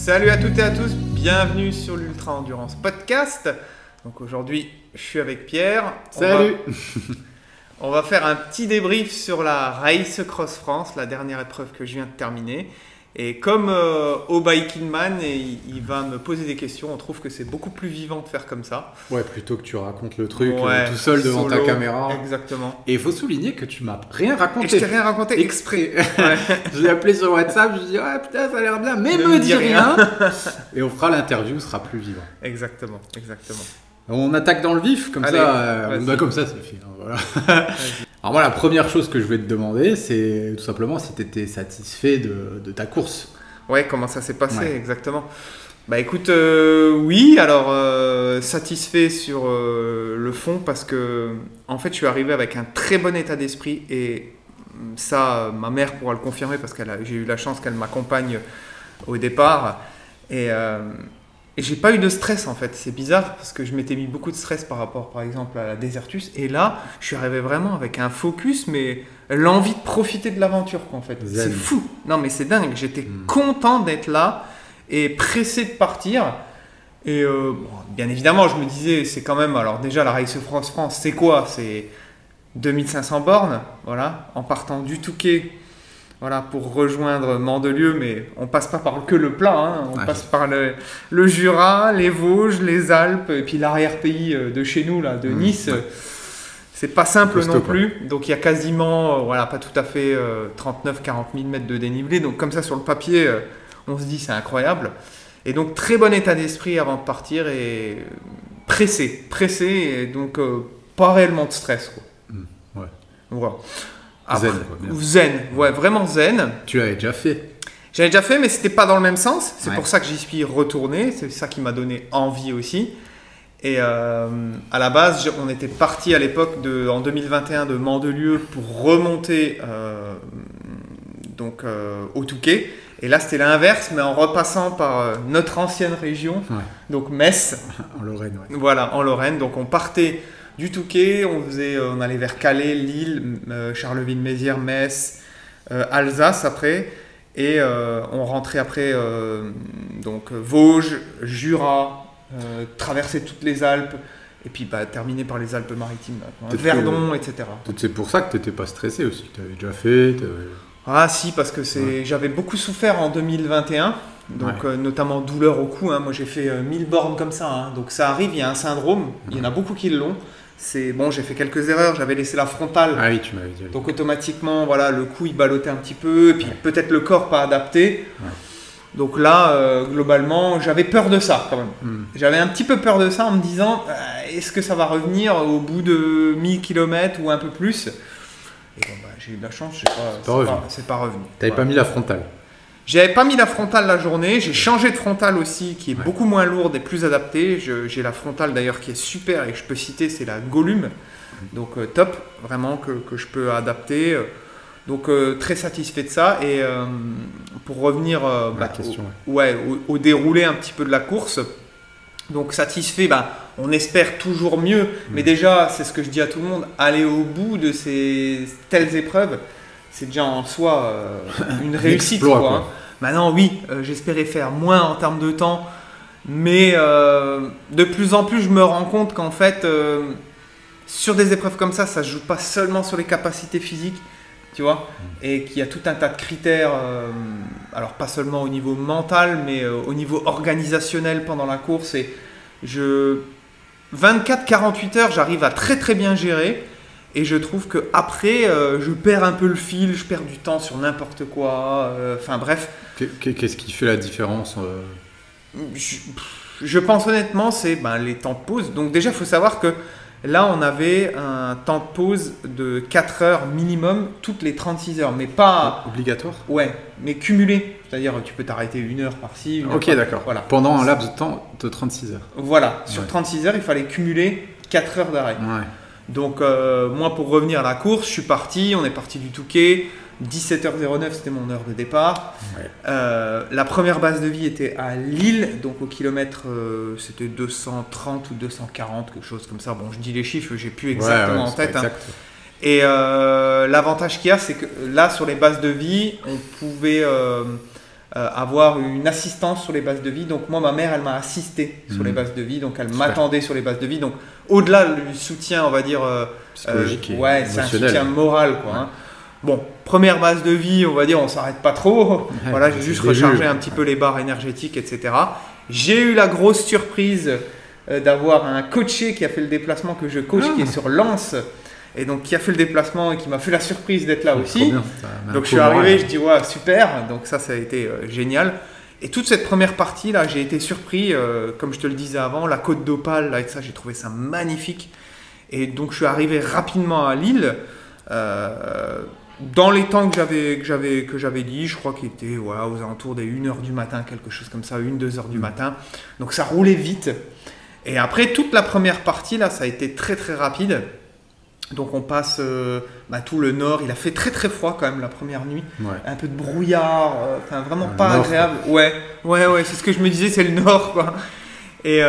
Salut à toutes et à tous, bienvenue sur l'Ultra Endurance Podcast. Donc aujourd'hui, je suis avec Pierre. Salut. On va faire un petit débrief sur la Race Cross France, la dernière épreuve que je viens de terminer. Et comme au Biking Man, il va me poser des questions, on trouve que c'est beaucoup plus vivant de faire comme ça. Ouais, plutôt que tu racontes le truc Ouais, tout seul devant solo, ta caméra. Exactement. Et il faut souligner que tu m'as rien raconté. Et je t'ai rien raconté exprès. Ouais. Je l'ai appelé sur WhatsApp, je dis ouais putain ça a l'air bien, mais me dis rien. Et on fera l'interview, sera plus vivant. Exactement, exactement. On attaque dans le vif, comme Allez, ça, comme ça c'est fini. Voilà. Alors moi la première chose que je vais te demander, c'est tout simplement si tu étais satisfait de ta course. Ouais, comment ça s'est passé exactement. Bah écoute, oui, alors satisfait sur le fond parce que en fait je suis arrivé avec un très bon état d'esprit et ça ma mère pourra le confirmer parce que j'ai eu la chance qu'elle m'accompagne au départ et j'ai pas eu de stress en fait. C'est bizarre parce que je m'étais mis beaucoup de stress par rapport par exemple à la Desertus et là je suis arrivé vraiment avec un focus mais l'envie de profiter de l'aventure quoi en fait. C'est fou. Non mais c'est dingue, j'étais content d'être là et pressé de partir. Et bon, bien évidemment, je me disais, c'est quand même, alors déjà la Race France, c'est quoi? C'est 2500 bornes, voilà, en partant du Touquet, voilà, pour rejoindre Mandelieu, mais on passe pas par que le plat, hein, on passe par le Jura, les Vosges, les Alpes, et puis l'arrière-pays de chez nous, là, de Nice. C'est pas simple non plus, donc il y a quasiment, voilà, pas tout à fait 39-40 000 mètres de dénivelé, donc comme ça sur le papier, on se dit c'est incroyable. Et donc très bon état d'esprit avant de partir et pressé, et donc pas réellement de stress. Quoi. Ouais. Voilà. Après, zen, quoi, bien. Zen, ouais, vraiment zen. Tu l'avais déjà fait. J'avais déjà fait, mais c'était pas dans le même sens. C'est pour ça que j'y suis retourné. C'est ça qui m'a donné envie aussi. Et à la base, on était parti à l'époque en 2021 de Mandelieu pour remonter au Touquet. Et là, c'était l'inverse, mais en repassant par notre ancienne région, donc Metz. En Lorraine, ouais. Voilà, en Lorraine. Donc, on partait du Touquet, on allait vers Calais, Lille, Charleville-Mézières, Metz, Alsace après. Et on rentrait après Vosges, Jura, traverser toutes les Alpes. Et puis terminer par les Alpes-Maritimes, Verdon, etc. C'est pour ça que tu n'étais pas stressé aussi, que tu avais déjà fait. Ah si, parce que j'avais beaucoup souffert en 2021, donc notamment douleur au cou. Hein. Moi j'ai fait 1000 bornes comme ça, hein. Donc ça arrive, il y a un syndrome, il y en a beaucoup qui l'ont. Bon, j'ai fait quelques erreurs, j'avais laissé la frontale. Ah oui, tu m'avais dit. Donc automatiquement, voilà, le cou il ballottait un petit peu, et puis peut-être le corps pas adapté. Ouais. Donc là, globalement, j'avais peur de ça quand même. J'avais un petit peu peur de ça en me disant, est-ce que ça va revenir au bout de 1000 km ou un peu plus? Et bon, j'ai eu de la chance, c'est pas revenu. T'avais pas mis la frontale? J'avais pas mis la frontale la journée, j'ai changé de frontale aussi qui est beaucoup moins lourde et plus adaptée. J'ai la frontale d'ailleurs qui est super et que je peux citer, c'est la Gollum. Donc top, vraiment que je peux adapter. Donc très satisfait de ça. Et pour revenir au déroulé un petit peu de la course, donc satisfait, on espère toujours mieux, mais déjà, c'est ce que je dis à tout le monde, aller au bout de ces telles épreuves, c'est déjà en soi une réussite. Exploit, quoi. Hein. Maintenant, oui, j'espérais faire moins en termes de temps, mais de plus en plus, je me rends compte qu'en fait, sur des épreuves comme ça ne se joue pas seulement sur les capacités physiques, tu vois, et qu'il y a tout un tas de critères, alors pas seulement au niveau mental, mais au niveau organisationnel pendant la course. Et 24-48 heures, j'arrive à très très bien gérer. Et je trouve qu'après, je perds un peu le fil, je perds du temps sur n'importe quoi. Enfin bref. Qu'est-ce qui fait la différence je pense honnêtement, c'est les temps de pause. Donc déjà, il faut savoir que là, on avait un temps de pause de 4 heures minimum toutes les 36 heures. Mais pas... Obligatoire? Ouais, mais cumulé. C'est-à-dire, tu peux t'arrêter 1 heure par-ci. Ok, d'accord. Voilà. Pendant un laps de temps de 36 heures. Voilà. Sur 36 heures, il fallait cumuler 4 heures d'arrêt. Ouais. Donc, moi, pour revenir à la course, je suis parti. On est parti du Touquet. 17h09, c'était mon heure de départ. Ouais. La première base de vie était à Lille, donc au kilomètre, c'était 230 ou 240, quelque chose comme ça. Bon, je dis les chiffres, j'ai plus exactement en tête. Hein. Et l'avantage qu'il y a, c'est que là, sur les bases de vie, on pouvait avoir une assistance sur les bases de vie. Donc moi, ma mère, elle m'a assisté sur les bases de vie, donc elle m'attendait sur les bases de vie. Donc au-delà du soutien, on va dire, psychologique, ouais, c'est un soutien moral, quoi. Hein. Bon, première base de vie, on va dire, on s'arrête pas trop. Voilà, j'ai juste rechargé un petit peu les barres énergétiques, etc. J'ai eu la grosse surprise d'avoir un coaché qui a fait le déplacement que je coach, qui est sur Lens. Et donc qui a fait le déplacement et qui m'a fait la surprise d'être là aussi. Donc je suis arrivé, je dis ouais, super. Donc ça a été génial. Et toute cette première partie là, j'ai été surpris, comme je te le disais avant, la côte d'Opale, là, et ça, j'ai trouvé ça magnifique. Et donc je suis arrivé rapidement à Lille. Dans les temps que j'avais dit, je crois qu'il était voilà, aux alentours des 1h du matin, quelque chose comme ça, 1-2h du matin. Donc ça roulait vite. Et après, toute la première partie, là, ça a été très très rapide. Donc on passe tout le nord, il a fait très très froid quand même la première nuit, un peu de brouillard, enfin vraiment pas nord, agréable. Ouais, c'est ce que je me disais, c'est le nord quoi. Et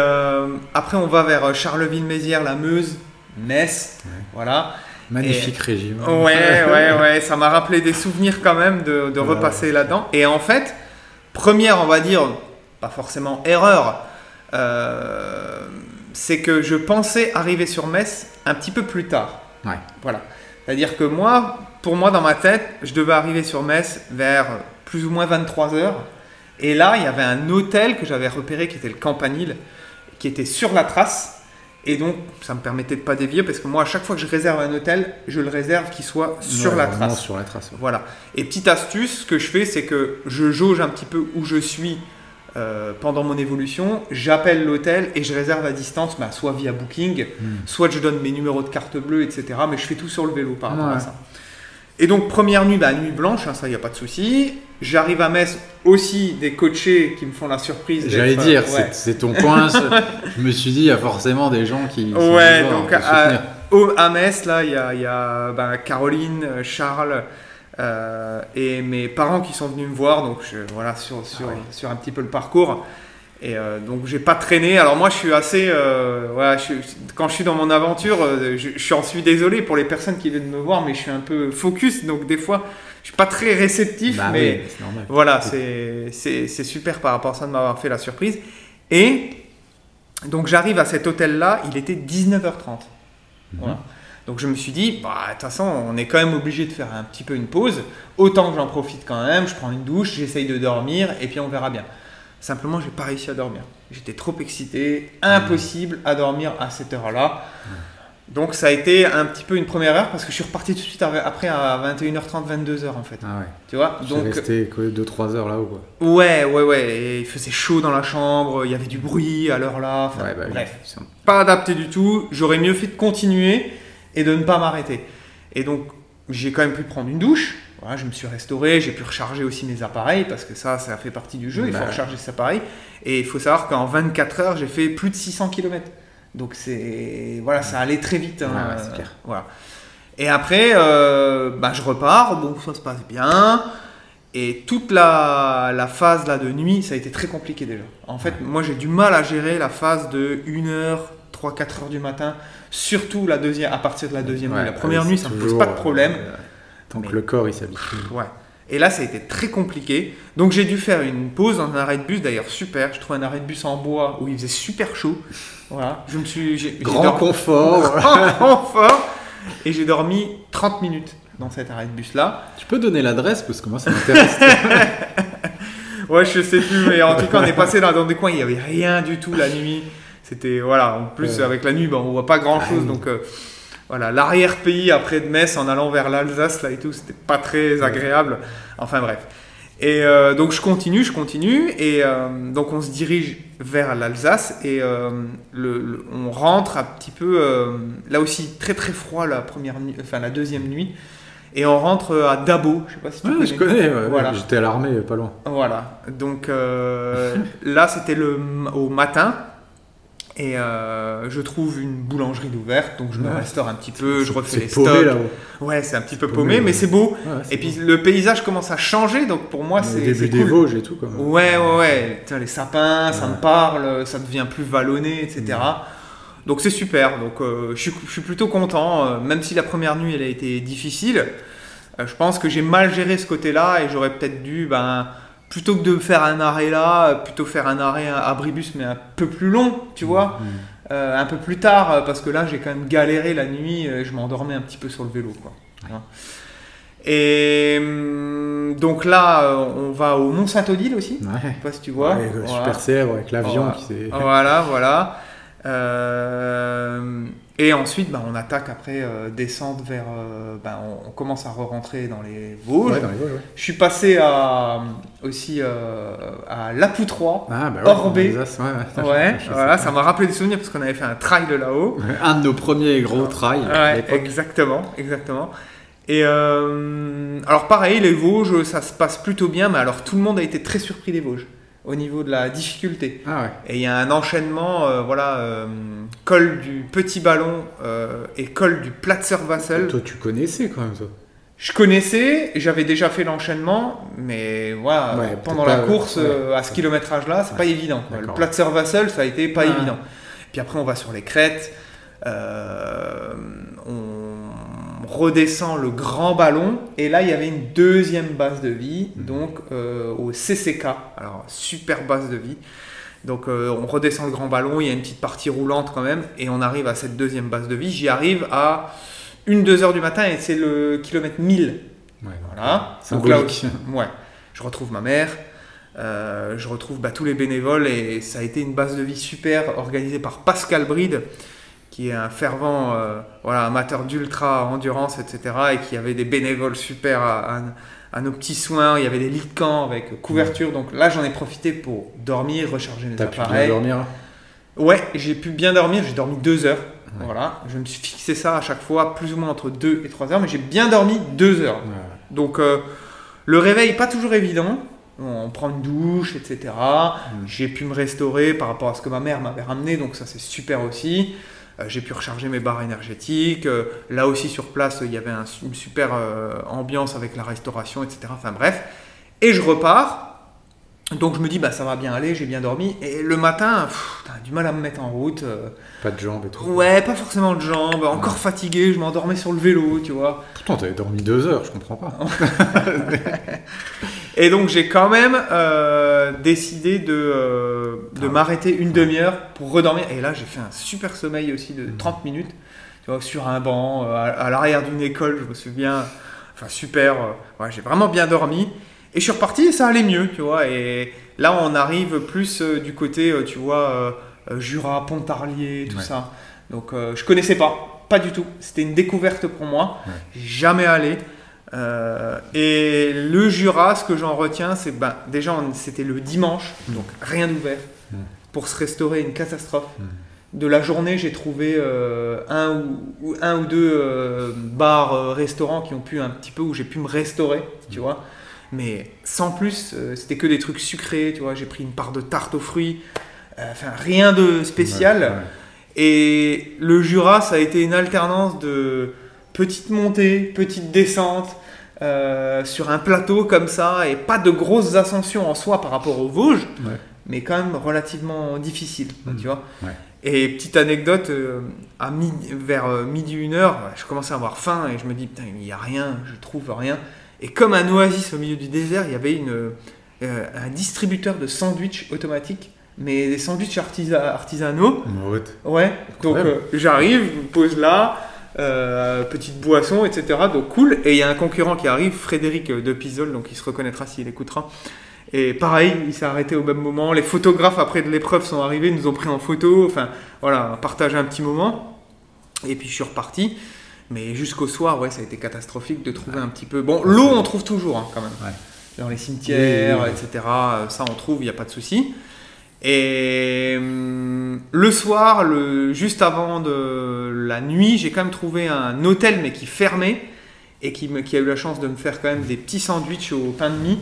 après on va vers Charleville-Mézières, la Meuse, Metz, voilà. Magnifique régime. Ouais, ça m'a rappelé des souvenirs quand même de repasser là-dedans. Et en fait, première on va dire, pas forcément erreur, c'est que je pensais arriver sur Metz un petit peu plus tard. Ouais. Voilà. C'est-à-dire que pour moi, dans ma tête, je devais arriver sur Metz vers plus ou moins 23h. Et là, il y avait un hôtel que j'avais repéré qui était le Campanile, qui était sur la trace. Et donc, ça me permettait de ne pas dévier parce que moi, à chaque fois que je réserve un hôtel, je le réserve qu'il soit sur la trace. Sur la trace. Voilà. Et petite astuce, ce que je fais, c'est que je jauge un petit peu où je suis pendant mon évolution, j'appelle l'hôtel et je réserve à distance, soit via Booking, soit je donne mes numéros de carte bleue, etc. Mais je fais tout sur le vélo par rapport à ça. Et donc, première nuit, nuit blanche, ça, il n'y a pas de souci. J'arrive à Metz, aussi des coachés qui me font la surprise. J'allais dire, c'est ton coin. Je me suis dit, il y a forcément des gens qui sont donc à Metz, là, il y a Caroline, Charles... et mes parents qui sont venus me voir, donc sur un petit peu le parcours. Et donc j'ai pas traîné. Alors moi je suis assez, quand je suis dans mon aventure, je suis désolé pour les personnes qui viennent me voir, mais je suis un peu focus, donc des fois je suis pas très réceptif, mais c'est normal. Voilà, c'est super par rapport à ça de m'avoir fait la surprise. Et donc j'arrive à cet hôtel-là, il était 19h30. Voilà. Donc je me suis dit, de toute façon, on est quand même obligé de faire un petit peu une pause. Autant que j'en profite quand même, je prends une douche, j'essaye de dormir et puis on verra bien. Simplement, j'ai pas réussi à dormir. J'étais trop excité, impossible à dormir à cette heure-là. Donc ça a été un petit peu une première heure parce que je suis reparti tout de suite après à 21h30, 22h en fait. Ah ouais. Tu vois, donc resté 2-3 heures là-haut quoi. Ouais. Et il faisait chaud dans la chambre, il y avait du bruit à l'heure là. Bref, pas adapté du tout. J'aurais mieux fait de continuer et de ne pas m'arrêter. Et donc, j'ai quand même pu prendre une douche. Voilà, je me suis restauré, j'ai pu recharger aussi mes appareils parce que ça fait partie du jeu. Il faut recharger ses appareils. Et il faut savoir qu'en 24 heures, j'ai fait plus de 600 km. Donc, ça allait très vite. Hein, c'est clair. Voilà. Et après, je repars. Bon, ça se passe bien. Et toute la phase là, de nuit, ça a été très compliqué déjà. En fait, moi, j'ai du mal à gérer la phase de 1h, 3-4 heures du matin. Surtout à partir de la deuxième nuit. La première nuit, ça ne me pose pas de problème. Tant que le corps, il s'habitue. Ouais. Et là, ça a été très compliqué. Donc, j'ai dû faire une pause dans un arrêt de bus. D'ailleurs, super. Je trouve un arrêt de bus en bois où il faisait super chaud. Voilà. Grand confort. Grand confort. Et j'ai dormi 30 minutes dans cet arrêt de bus-là. Tu peux donner l'adresse parce que moi, ça m'intéresse. Ouais, je sais plus. Mais en tout cas, on est passé dans des coins. Il n'y avait rien du tout la nuit. C'était, en plus avec la nuit, on voit pas grand chose. Donc, l'arrière-pays après de Metz en allant vers l'Alsace, là et tout, c'était pas très agréable. Enfin, bref. Et donc, je continue. Et donc, on se dirige vers l'Alsace et on rentre un petit peu, là aussi, très très froid la deuxième nuit. Et on rentre à Dabo, je sais pas si tu connais. Je connais, voilà. J'étais à l'armée, pas loin. Voilà. Donc, là, c'était au matin. Et je trouve une boulangerie d'ouverte, donc je me restaure un petit peu, je refais les stocks. C'est paumé là-haut. Ouais, c'est un petit peu paumé, mais c'est beau. Et puis le paysage commence à changer, donc pour moi c'est début des Vosges et tout. Quoi. Ouais. Les sapins, ça me parle, ça devient plus vallonné, etc. Donc c'est super, donc je suis plutôt content, même si la première nuit elle a été difficile. Je pense que j'ai mal géré ce côté-là et j'aurais peut-être dû plutôt que de faire un arrêt là, plutôt faire un arrêt à Abribus, mais un peu plus long, tu vois, un peu plus tard, parce que là, j'ai quand même galéré la nuit, je m'endormais un petit peu sur le vélo, quoi. Ouais. Et donc là, on va au Mont Saint-Odile aussi, je sais pas si tu vois. Ouais, super célèbre avec l'avion qui s'est... Voilà. Et ensuite, on attaque après descendre vers... on commence à re-rentrer dans les Vosges. Ouais, dans les Vosges, ouais. Je suis passé aussi à Lapoutroie, Orbé. Voilà, ça m'a rappelé des souvenirs parce qu'on avait fait un trail là-haut. Un de nos premiers gros trails à l'époque. Exactement. Et alors pareil, les Vosges, ça se passe plutôt bien, mais alors tout le monde a été très surpris des Vosges au niveau de la difficulté. Et il y a un enchaînement, col du Petit Ballon et col du Platzer-Wassel. Toi, tu connaissais quand même ça. Je connaissais, j'avais déjà fait l'enchaînement, mais voilà, pendant la course, à ce kilométrage-là, c'est pas évident. Le Platzer-Wassel, ça a été pas évident. Puis après, on va sur les crêtes, on redescend le Grand Ballon, et là, il y avait une deuxième base de vie, donc au CCK, alors super base de vie. Donc on redescend le Grand Ballon, il y a une petite partie roulante quand même, et on arrive à cette deuxième base de vie. J'y arrive à 1-2 heures du matin, et c'est le kilomètre 1000. Voilà. Symbolique. Donc là, je retrouve ma mère, je retrouve tous les bénévoles, et ça a été une base de vie super organisée par Pascal Bride, qui est un fervent amateur d'ultra endurance, etc., et qui avait des bénévoles super à nos petits soins. Il y avait des lits de camp avec couverture. Donc là, j'en ai profité pour dormir, recharger mes appareils. T'as pu bien dormir? Ouais, j'ai pu bien dormir. J'ai dormi 2 heures. Voilà. Je me suis fixé ça à chaque fois, plus ou moins entre 2 et 3 heures, mais j'ai bien dormi 2 heures. Donc le réveil, pas toujours évident. On prend une douche, etc. J'ai pu me restaurer par rapport à ce que ma mère m'avait ramené, donc ça c'est super aussi. J'ai pu recharger mes barres énergétiques. Là aussi sur place, il y avait une super ambiance avec la restauration, etc. Enfin bref. Et je repars. Donc je me dis, ça va bien aller, j'ai bien dormi. Et le matin, t'as du mal à me mettre en route. Pas de jambes et tout. Ouais, pas forcément de jambes. Encore fatigué, je m'endormais sur le vélo, tu vois. Pourtant, t'avais dormi 2 heures, je comprends pas. Et donc j'ai quand même décidé de m'arrêter une demi-heure pour redormir. Et là j'ai fait un super sommeil aussi de 30 minutes, tu vois, sur un banc, à l'arrière d'une école, je me souviens. Enfin super, j'ai vraiment bien dormi. Et je suis reparti et ça allait mieux, tu vois. Et là on arrive plus du côté, tu vois, Jura, Pontarlier, tout ça. Donc je connaissais pas du tout. C'était une découverte pour moi. Jamais allé. Et le Jura, ce que j'en retiens, c'est déjà c'était le dimanche, donc rien d'ouvert. Pour se restaurer, une catastrophe. De la journée, j'ai trouvé un ou deux bars, restaurants qui ont pu un petit peu, où j'ai pu me restaurer, tu vois. Mais sans plus, c'était que des trucs sucrés, tu vois. J'ai pris une part de tarte aux fruits, rien de spécial. Et le Jura, ça a été une alternance de petite montée, petite descente, sur un plateau comme ça, et pas de grosses ascensions en soi par rapport aux Vosges, mais quand même relativement difficile, tu vois. Et petite anecdote, vers midi 1h, je commençais à avoir faim et je me dis, putain, il n'y a rien, je trouve rien. Et comme un oasis au milieu du désert, il y avait un distributeur de sandwichs automatiques, mais des sandwichs artisanaux. Ouais, donc j'arrive, je me pose là, petite boisson, etc. Donc cool. Et il y a un concurrent qui arrive, Frédéric de Pizol, donc il se reconnaîtra s'il écoutera. Et pareil, il s'est arrêté au même moment. Les photographes après de l'épreuve sont arrivés, nous ont pris en photo. Enfin voilà, partagé un petit moment. Et puis je suis reparti. Mais jusqu'au soir, ça a été catastrophique de trouver un petit peu... Bon, l'eau, on trouve toujours quand même. Dans les cimetières, etc. Ça, on trouve, il n'y a pas de souci. Et le soir, juste avant de la nuit, j'ai quand même trouvé un hôtel, mais qui fermait. Et qui a eu la chance de me faire quand même des petits sandwichs au pain de mie.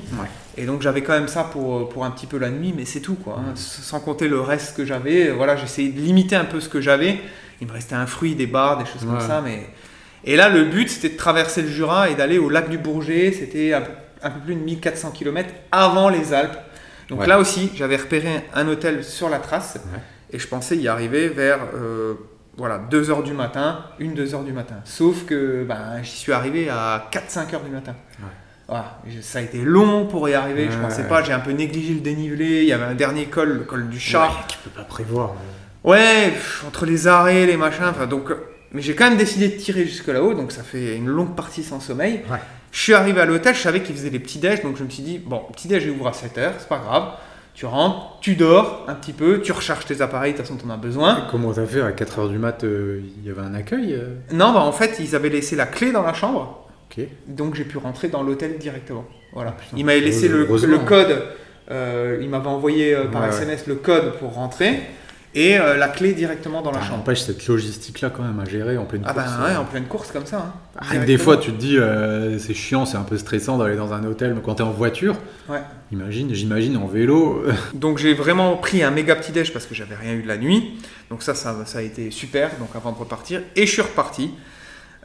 Et donc j'avais quand même ça pour un petit peu la nuit, mais c'est tout, quoi. Sans compter le reste que j'avais. Voilà, j'essayais de limiter un peu ce que j'avais. Il me restait un fruit, des barres, des choses comme ça, mais... Et là, le but, c'était de traverser le Jura et d'aller au lac du Bourget. C'était un peu plus de 1400 km avant les Alpes. Donc là aussi, j'avais repéré un hôtel sur la trace. Et je pensais y arriver vers 2h du matin, 1-2 heures du matin. Sauf que j'y suis arrivé à 4-5 heures du matin. Voilà, ça a été long pour y arriver, je pensais Ouais. pas, j'ai un peu négligé le dénivelé, il y avait un dernier col, le col du chat. Ouais, tu peux pas prévoir. Ouais, entre les arrêts, les machins, enfin donc... Mais j'ai quand même décidé de tirer jusque là-haut, donc ça fait une longue partie sans sommeil. Ouais. Je suis arrivé à l'hôtel, je savais qu'ils faisaient les petits-déj, donc je me suis dit, bon, petit-déj, il ouvre à 7h, c'est pas grave. Tu rentres, tu dors un petit peu, tu recharges tes appareils, de toute façon, t'en as besoin. Comment t'as fait à 4h du mat, il y avait un accueil Non, bah en fait, ils avaient laissé la clé dans la chambre, Ok. donc j'ai pu rentrer dans l'hôtel directement. Voilà. putain, Il m'avait laissé le heureusement. code, il m'avait envoyé par Ouais, SMS le code pour rentrer, et la clé directement dans la chambre. N'empêche cette logistique-là quand même à gérer en pleine Ah course. ben ouais, en pleine course comme ça. Hein. Rien que des fois, tu te dis, c'est chiant, c'est un peu stressant d'aller dans un hôtel, mais quand t'es en voiture, Ouais. j'imagine en vélo. Donc j'ai vraiment pris un méga petit déj parce que j'avais rien eu de la nuit. Donc ça a été super. Donc avant de repartir, et je suis reparti.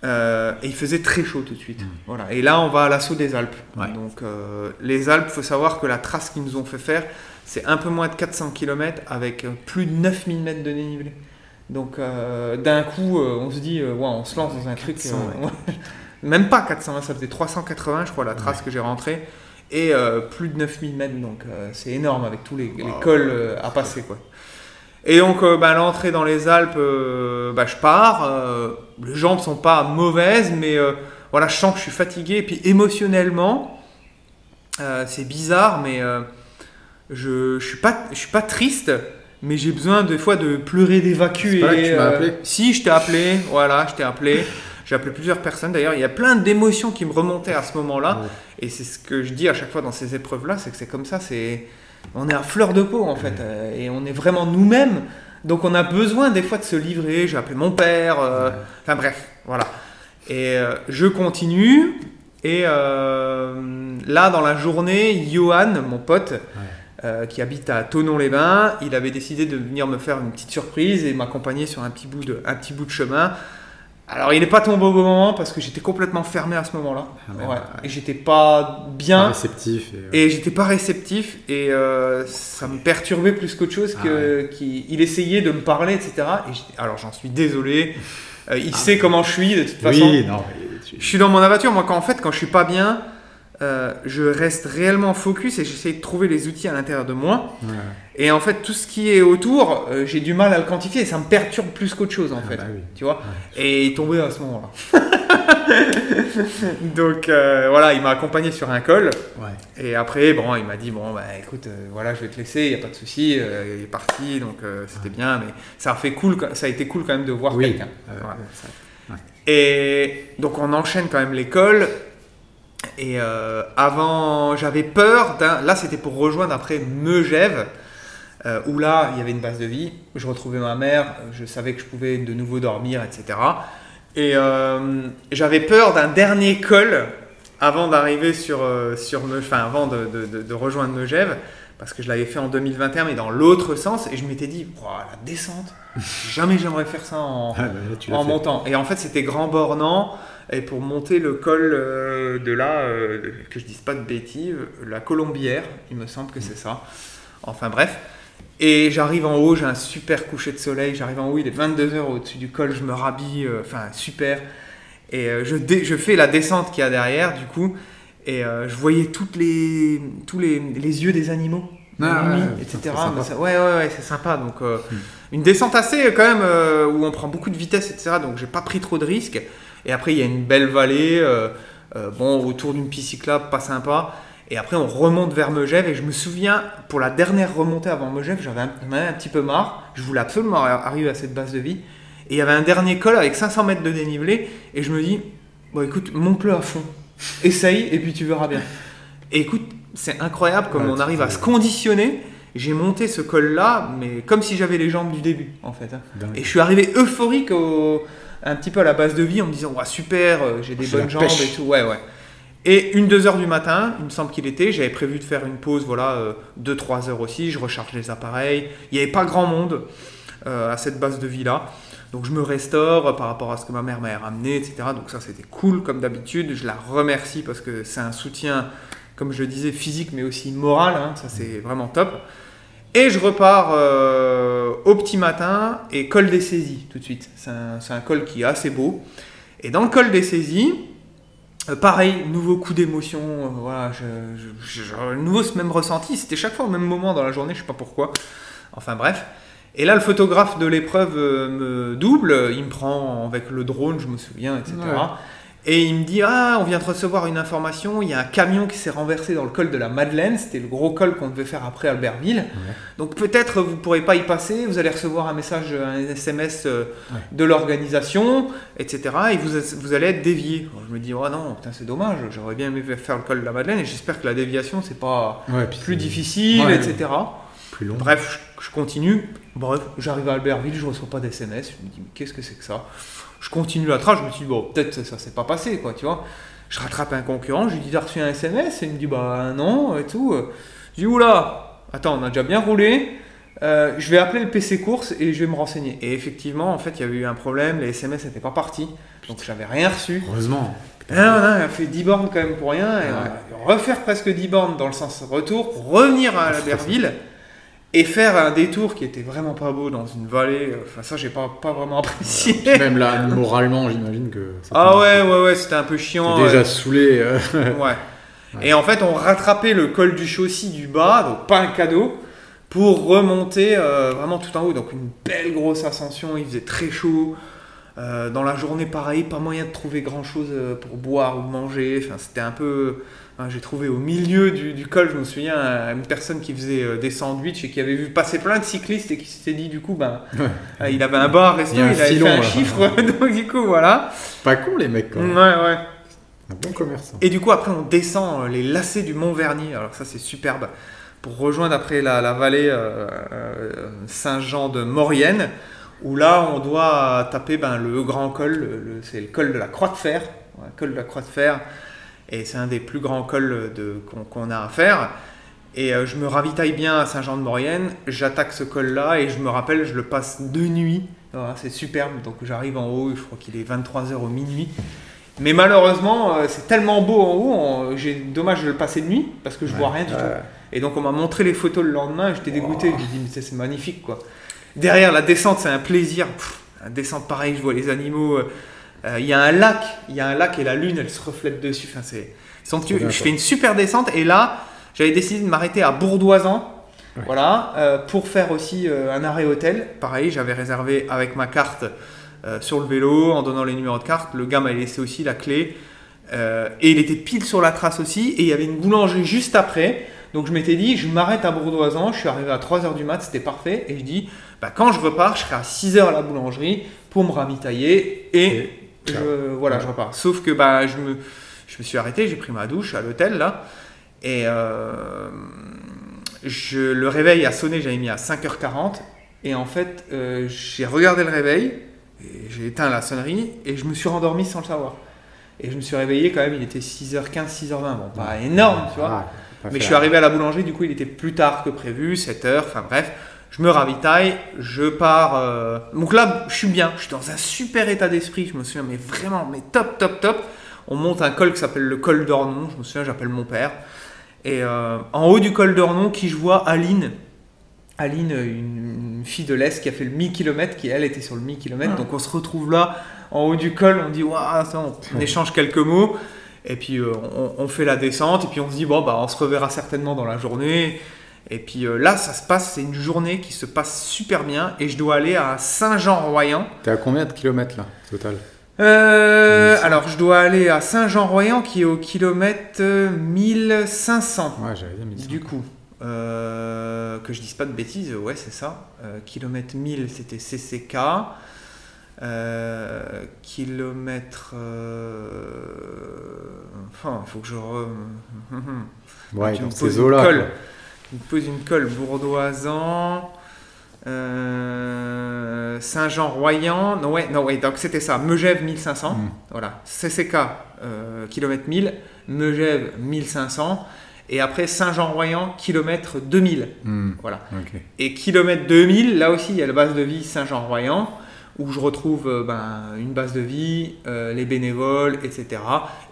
Et il faisait très chaud tout de suite. Voilà. Et là on va à l'assaut des Alpes. Ouais. Donc les Alpes, faut savoir que la trace qu'ils nous ont fait faire, c'est un peu moins de 400 km avec plus de 9000 mètres de dénivelé. Donc d'un coup on se dit, ouais, on se lance dans un truc. 400, Ouais. Même pas 400, ça faisait 380 je crois la trace que j'ai rentrée. Et plus de 9000 mètres, donc c'est énorme avec tous les cols à passer, quoi. Et donc, l'entrée dans les Alpes, je pars. Les jambes sont pas mauvaises, mais voilà, je sens que je suis fatigué. Et puis émotionnellement, c'est bizarre, mais je suis pas triste, mais j'ai besoin des fois de pleurer, d'évacuer. C'est pas là que tu m'as appelé ? Si, je t'ai appelé, voilà, je t'ai appelé. J'ai appelé plusieurs personnes d'ailleurs, il y a plein d'émotions qui me remontaient à ce moment-là. Ouais. Et c'est ce que je dis à chaque fois dans ces épreuves-là, c'est que c'est comme ça, on est à fleur de peau en fait, et on est vraiment nous-mêmes. Donc on a besoin des fois de se livrer. J'ai appelé mon père, enfin bref, voilà. Et je continue. Et là, dans la journée, Johan, mon pote, qui habite à Thonon-les-Bains, il avait décidé de venir me faire une petite surprise et m'accompagner sur un petit bout de chemin. Alors, il n'est pas tombé au bon moment parce que j'étais complètement fermé à ce moment-là. Et j'étais pas bien. Pas réceptif. Et j'étais pas réceptif. Et ça me perturbait plus qu'autre chose. Qu'il essayait de me parler, etc. Alors, j'en suis désolé. Il sait comment je suis de toute façon. Oui, non. Je suis dans mon aventure. Moi, quand je suis pas bien, je reste réellement focus et j'essaye de trouver les outils à l'intérieur de moi. Ouais. Et en fait, tout ce qui est autour, j'ai du mal à le quantifier et ça me perturbe plus qu'autre chose en fait. Bah oui. Tu vois. Ouais. Et il est tombé à ce moment-là. Donc voilà, il m'a accompagné sur un col. Ouais. Et après, bon, il m'a dit bon, bah écoute, voilà, je vais te laisser, il y a pas de souci. Il est parti, donc c'était bien, mais ça a été cool quand même de voir quelqu'un. Voilà. Et donc on enchaîne quand même l'école. Et avant, j'avais peur là c'était pour rejoindre après Megève, où là il y avait une base de vie, je retrouvais ma mère, je savais que je pouvais de nouveau dormir, etc. Et j'avais peur d'un dernier col avant d'arriver avant de rejoindre Megève, parce que je l'avais fait en 2021 mais dans l'autre sens, et je m'étais dit la descente, jamais j'aimerais faire ça en montant. Et en fait c'était Grand Bornand. Et pour monter le col de là, que je dise pas de bêtises, la Colombière, il me semble que c'est ça. Enfin bref. Et j'arrive en haut, j'ai un super coucher de soleil. J'arrive en haut, il est 22h au-dessus du col, je me rhabille, super. Et je fais la descente qu'il y a derrière, du coup. Et je voyais tous les yeux des animaux, etc. Ouais, c'est sympa. Donc, une descente assez, quand même, où on prend beaucoup de vitesse, etc. Donc, j'ai pas pris trop de risques. Et après, il y a une belle vallée, autour d'une piste cyclable, pas sympa. Et après, on remonte vers Megève. Et je me souviens, pour la dernière remontée avant Megève, j'en avais un petit peu marre. Je voulais absolument arriver à cette base de vie. Et il y avait un dernier col avec 500 mètres de dénivelé. Et je me dis, écoute, monte-le à fond. Essaye, et puis tu verras bien. Et écoute, c'est incroyable comme on arrive à se conditionner. J'ai monté ce col-là, mais comme si j'avais les jambes du début, en fait. Et je suis arrivé euphorique un petit peu à la base de vie en me disant super, j'ai des bonnes jambes et tout. Ouais. Et 1-2 heures du matin, il me semble qu'il était, j'avais prévu de faire une pause, 2-3 heures aussi, je recharge les appareils. Il n'y avait pas grand monde à cette base de vie là. Donc je me restaure par rapport à ce que ma mère m'avait ramené, etc. Donc ça c'était cool comme d'habitude. Je la remercie parce que c'est un soutien, comme je le disais, physique mais aussi moral. Ça c'est vraiment top. Et je repars au petit matin et col des saisies tout de suite. C'est un col qui est assez beau. Et dans le col des saisies, Pareil, nouveau coup d'émotion, voilà, nouveau ce même ressenti, c'était chaque fois au même moment dans la journée, je sais pas pourquoi. Enfin bref. Et là, le photographe de l'épreuve me double, il me prend avec le drone, je me souviens, etc. Ouais. Et il me dit, ah, on vient de recevoir une information, il y a un camion qui s'est renversé dans le col de la Madeleine, c'était le gros col qu'on devait faire après Albertville. Ouais. Donc peut-être vous ne pourrez pas y passer, vous allez recevoir un message, un SMS de l'organisation, etc. Et vous allez être dévié. Alors, je me dis, oh non, putain, c'est dommage, j'aurais bien aimé faire le col de la Madeleine et j'espère que la déviation, c'est pas plus difficile, etc. Plus long. Bref, je continue. Bref, j'arrive à Albertville, je ne reçois pas d'SMS. Je me dis, mais qu'est-ce que c'est que ça ? Je continue la trace, je me dis, bon, peut-être ça s'est pas passé, quoi, tu vois. Je rattrape un concurrent, je lui dis, t'as reçu un SMS ? Et il me dit, bah non, et tout. Je dis, oula, attends, on a déjà bien roulé. Je vais appeler le PC course et je vais me renseigner. Et effectivement, en fait, il y avait eu un problème, les SMS n'étaient pas partis. Donc, j'avais rien reçu. Heureusement. Non, il a fait 10 bornes quand même pour rien. Et refaire presque 10 bornes dans le sens retour pour revenir à Albertville. Et faire un détour qui était vraiment pas beau dans une vallée, enfin ça j'ai pas vraiment apprécié. Même là, moralement, j'imagine que... Ouais, c'était un peu chiant. T'es déjà saoulé. Ouais. Et en fait, on rattrapait le col du Chaussy du bas, donc pas un cadeau, pour remonter vraiment tout en haut. Donc une belle grosse ascension, il faisait très chaud. Dans la journée, pareil, pas moyen de trouver grand-chose pour boire ou manger. Enfin, c'était un peu... J'ai trouvé au milieu du col, je me souviens, une personne qui faisait des sandwichs et qui avait vu passer plein de cyclistes et qui s'était dit, du coup, il avait un bar, resto, il avait fait un chiffre, donc du coup, voilà. Pas con, les mecs, quand même. Ouais. Un bon commerçant. Et du coup, après, on descend les lacets du Mont Vernier, alors ça, c'est superbe, pour rejoindre après la vallée Saint-Jean de Maurienne, où là, on doit taper le grand col, c'est le col de la Croix de Fer, le col de la Croix de Fer. Et c'est un des plus grands cols qu'on a à faire. Et je me ravitaille bien à Saint-Jean-de-Maurienne. J'attaque ce col-là et je me rappelle, je le passe de nuit. Voilà, c'est superbe. Donc j'arrive en haut, je crois qu'il est 23h au minuit. Mais malheureusement, c'est tellement beau en haut. Dommage de le passer de nuit parce que je vois rien du tout. Et donc on m'a montré les photos le lendemain et j'étais dégoûté. Je me dis, mais c'est magnifique, quoi. Derrière, la descente, c'est un plaisir. La descente, pareil, je vois les animaux... Il y a un lac et la lune, elle se reflète dessus. Enfin, je fais une super descente et là, j'avais décidé de m'arrêter à Bourdoisan, voilà, pour faire aussi un arrêt hôtel. Pareil, j'avais réservé avec ma carte sur le vélo, en donnant les numéros de carte. Le gars m'a laissé aussi la clé et il était pile sur la trace aussi. Et il y avait une boulangerie juste après. Donc je m'étais dit, je m'arrête à Bourdoisan. Je suis arrivé à 3h du mat, c'était parfait. Et je dis, quand je repars, je serai à 6h à la boulangerie pour me ravitailler et je repars. Sauf que je me suis arrêté, j'ai pris ma douche à l'hôtel là, et le réveil a sonné, j'avais mis à 5h40, et en fait j'ai regardé le réveil, et j'ai éteint la sonnerie, et je me suis rendormi sans le savoir. Et je me suis réveillé quand même, il était 6h15, 6h20, bon pas énorme, tu vois, mais je suis arrivé à la boulangerie, du coup il était plus tard que prévu, 7h, enfin bref. Je me ravitaille, je pars. Donc là, je suis bien, je suis dans un super état d'esprit, je me souviens, mais vraiment, top. On monte un col qui s'appelle le col d'Ornon, je me souviens, j'appelle mon père. Et en haut du col d'Ornon, qui je vois Aline, une fille de l'Est qui a fait le 1000 km, qui elle était sur le 1000 km. Donc on se retrouve là, en haut du col, on dit, waouh, on échange quelques mots. Et puis on fait la descente, et puis on se dit, on se reverra certainement dans la journée. Et puis là, c'est une journée qui se passe super bien et je dois aller à Saint-Jean-Royan. T'es à combien de kilomètres là, total ? Alors, je dois aller à Saint-Jean-Royan qui est au kilomètre 1500. Ouais, j'avais dit 1500. Du coup, que je dise pas de bêtises, ouais, c'est ça. Kilomètre 1000, c'était CCK. Kilomètre... il faut que je... Ouais, dans ces eaux-là. Il me pose une colle Bourdoisan, Saint-Jean-Royan, donc c'était ça, Megève 1500, voilà, CCK, kilomètre 1000, Megève 1500, et après Saint-Jean-Royan, kilomètre 2000, voilà. Okay. Et kilomètre 2000, là aussi il y a la base de vie Saint-Jean-Royan, où je retrouve une base de vie, les bénévoles, etc.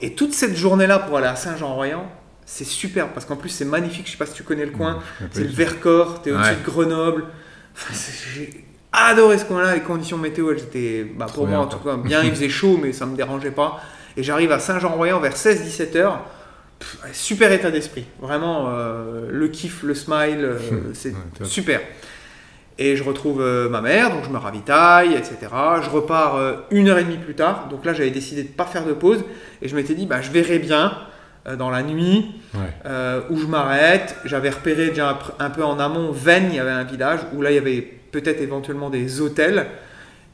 Et toute cette journée-là pour aller à Saint-Jean-Royan, c'est super parce qu'en plus c'est magnifique, je sais pas si tu connais le coin, c'est le Vercors, t'es au-dessus de Grenoble. Enfin, j'ai adoré ce coin-là, les conditions météo elles étaient, pour moi en tout cas, bien, il faisait chaud mais ça me dérangeait pas. Et j'arrive à Saint-Jean-Royan vers 16-17 heures. Super état d'esprit. Vraiment, le kiff, le smile, c'est super. Et je retrouve ma mère, donc je me ravitaille, etc. Je repars 1h30 plus tard. Donc là, j'avais décidé de ne pas faire de pause. Et je m'étais dit, bah, je verrai bien dans la nuit où je m'arrête. J'avais repéré déjà un peu en amont, Vennes, il y avait un village où là, il y avait peut-être éventuellement des hôtels.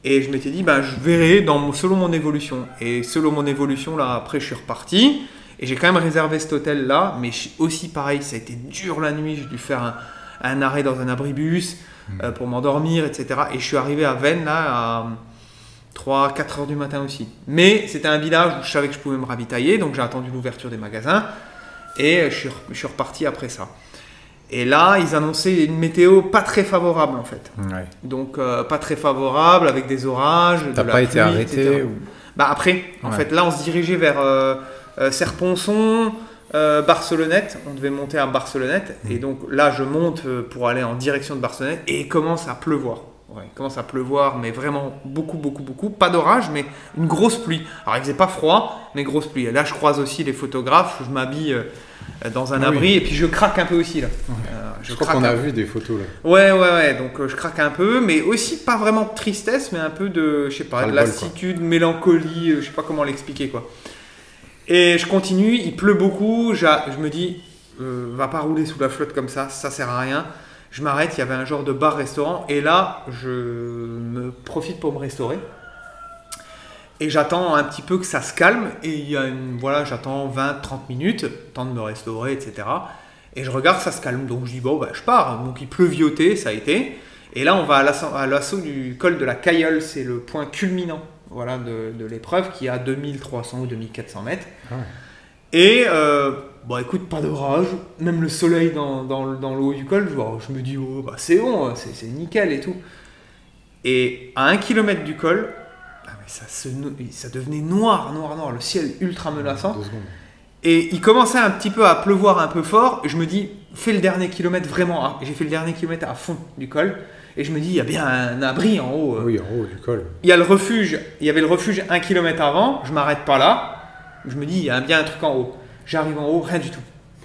Et je m'étais dit, bah, je verrai selon mon évolution. Et selon mon évolution, là, après, je suis reparti. Et j'ai quand même réservé cet hôtel-là. Mais aussi, pareil, ça a été dur la nuit. J'ai dû faire un arrêt dans un abribus. Pour m'endormir, etc. Et je suis arrivé à Vennes là, à 3-4 heures du matin aussi. Mais c'était un village où je savais que je pouvais me ravitailler, donc j'ai attendu l'ouverture des magasins et je suis reparti après ça. Et là, ils annonçaient une météo pas très favorable en fait. Ouais. Donc pas très favorable, avec des orages, T'as pas été arrêté ou... Bah après, en fait, là on se dirigeait vers Serponçon, Barcelonnette, on devait monter à Barcelonnette et donc là je monte pour aller en direction de Barcelonnette et il commence à pleuvoir. Ouais, il commence à pleuvoir, mais vraiment beaucoup, pas d'orage, mais une grosse pluie. Alors il faisait pas froid, mais grosse pluie. Et là je croise aussi les photographes, je m'habille dans un abri et puis je craque un peu aussi là. Je crois qu'on a vu des photos là. Ouais, donc je craque un peu, mais aussi pas vraiment de tristesse, mais un peu de, je sais pas, de lassitude, mélancolie, je sais pas comment l'expliquer quoi. Et je continue, il pleut beaucoup, je me dis, va pas rouler sous la flotte comme ça sert à rien. Je m'arrête, il y avait un genre de bar-restaurant et là, je me profite pour me restaurer. Et j'attends un petit peu que ça se calme et il y a j'attends 20-30 minutes, temps de me restaurer, etc. Et je regarde, ça se calme, donc je dis, bon, bah, je pars. Donc il pleuviotait, ça a été. Et là, on va à l'assaut du col de la Cailleule, c'est le point culminant. Voilà, de l'épreuve qui est à 2300 ou 2400 mètres. Ah ouais. Et bon, écoute, pas d'orage, même le soleil dans le haut du col, je me dis, oh, bah, c'est bon, c'est nickel et tout. Et à 1 km du col, ça devenait noir, le ciel ultra menaçant. Et il commençait un petit peu à pleuvoir un peu fort. Et je me dis, fais le dernier kilomètre vraiment. J'ai fait le dernier kilomètre à fond du col. Et je me dis, il y a bien un abri en haut. Oui, en haut du col. Il y avait le refuge 1 km avant. Je m'arrête pas là. Je me dis, il y a bien un truc en haut. J'arrive en haut, rien du tout.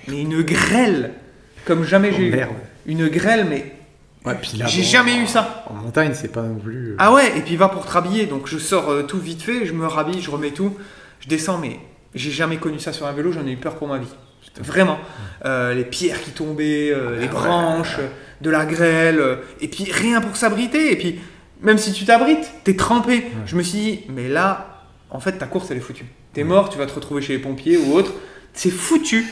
Mais une grêle, comme jamais j'ai eu. Une grêle, mais ouais, puis là, j'ai jamais eu ça. En montagne, c'est pas non plus... Ah ouais, et puis va pour te rhabiller. Donc je sors tout vite fait, je me rhabille, je remets tout. Je descends, mais j'ai jamais connu ça sur un vélo. J'en ai eu peur pour ma vie. Vraiment. Les pierres qui tombaient, les branches... de la grêle, et puis rien pour s'abriter, et puis même si tu t'abrites, t'es trempé. Ouais. Je me suis dit, mais là, en fait, ta course, elle est foutue. T'es mort, tu vas te retrouver chez les pompiers ou autre, c'est foutu.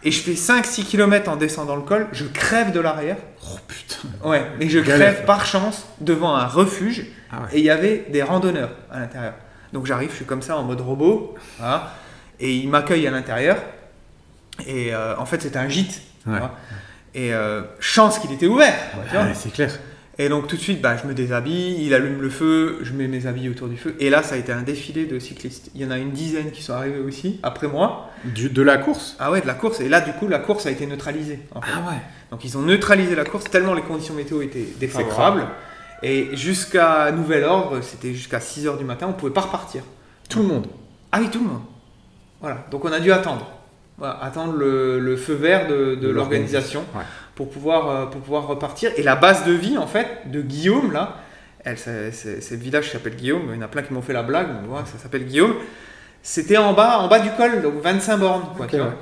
Et je fais 5-6 km en descendant le col, je crève de l'arrière. Oh putain. Ouais, et je crève par chance devant un refuge, et il y avait des randonneurs à l'intérieur. Donc j'arrive, je suis comme ça en mode robot, voilà, et ils m'accueillent à l'intérieur, et en fait, c'était un gîte. Ouais. Voilà. Et chance qu'il était ouvert. Ouais, c'est clair. Et donc tout de suite, bah, je me déshabille, il allume le feu, je mets mes habits autour du feu. Et là, ça a été un défilé de cyclistes. Il y en a une dizaine qui sont arrivés aussi, après moi. De la course ? Ah ouais, de la course. Et là, du coup, la course a été neutralisée. En fait. Ah ouais. Donc ils ont neutralisé la course tellement les conditions météo étaient défavorables. Et jusqu'à nouvel ordre, c'était jusqu'à 6 h du matin, on ne pouvait pas repartir. Tout le monde ? Ah oui, tout le monde. Voilà, donc on a dû attendre. Voilà, attendre le feu vert de l'organisation pour pouvoir repartir. Et la base de vie, en fait, de Guillaume, là, c'est le village qui s'appelle Guillaume, il y en a plein qui m'ont fait la blague, mais voilà, ça s'appelle Guillaume. C'était en bas du col, donc 25 bornes. Quoi, okay, tu vois. Ouais.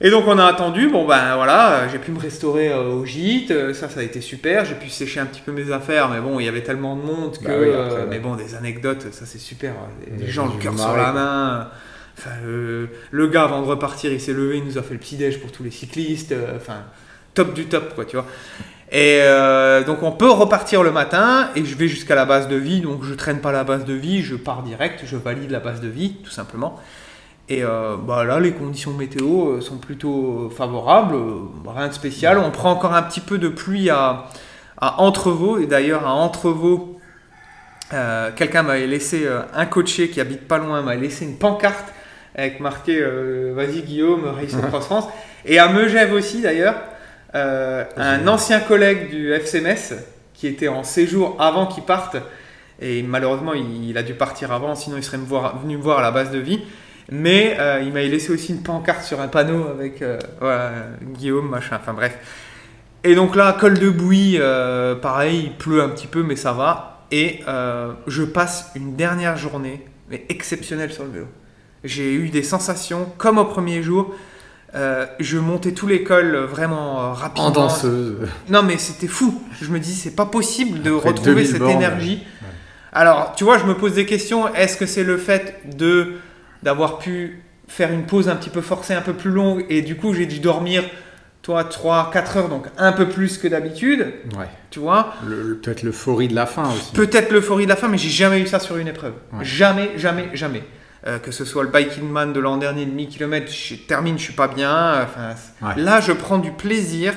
Et donc on a attendu, bon ben voilà, j'ai pu me restaurer au gîte, ça a été super, j'ai pu sécher un petit peu mes affaires, mais bon, il y avait tellement de monde que... oui, après, mais bon, des anecdotes, ça c'est super, les gens le cœur sur la main... Enfin, le gars, avant de repartir, il s'est levé, il nous a fait le petit-déj pour tous les cyclistes. Enfin, top du top, quoi, tu vois. Et donc, on peut repartir le matin et je vais jusqu'à la base de vie. Donc, je traîne pas la base de vie, je pars direct, je valide la base de vie, tout simplement. Et bah là, les conditions météo sont plutôt favorables, rien de spécial. On prend encore un petit peu de pluie à Entrevaux. Et d'ailleurs, à Entrevaux, quelqu'un m'avait laissé, un coaché qui habite pas loin, m'avait laissé une pancarte avec marqué vas-y Guillaume, Race Across France. Et à Megève aussi d'ailleurs, un ancien collègue du FC Metz qui était en séjour avant qu'il parte Et malheureusement, il a dû partir avant, sinon il serait venu me voir à la base de vie. Mais il m'avait laissé aussi une pancarte sur un panneau avec voilà, Guillaume, machin, enfin bref. Et donc là, col de Bouilly, pareil, il pleut un petit peu, mais ça va. Et je passe une dernière journée, mais exceptionnelle sur le vélo. J'ai eu des sensations comme au premier jour. Je montais tous les cols vraiment rapidement. En danseuse. Non, mais c'était fou. Je me dis, c'est pas possible de Après retrouver 2000 cette bornes, énergie. ouais. Alors, tu vois, je me pose des questions. Est-ce que c'est le fait d'avoir pu faire une pause un petit peu forcée, un peu plus longue, et du coup, j'ai dû dormir, toi, 3-4 heures, donc un peu plus que d'habitude. Ouais. Tu vois, peut-être l'euphorie de la fin aussi. peut-être l'euphorie de la fin, mais j'ai jamais eu ça sur une épreuve. Ouais. Jamais, jamais, jamais. Que ce soit le Biking Man de l'an dernier, demi-kilomètre, je termine, je suis pas bien. Enfin, Ouais. là, je prends du plaisir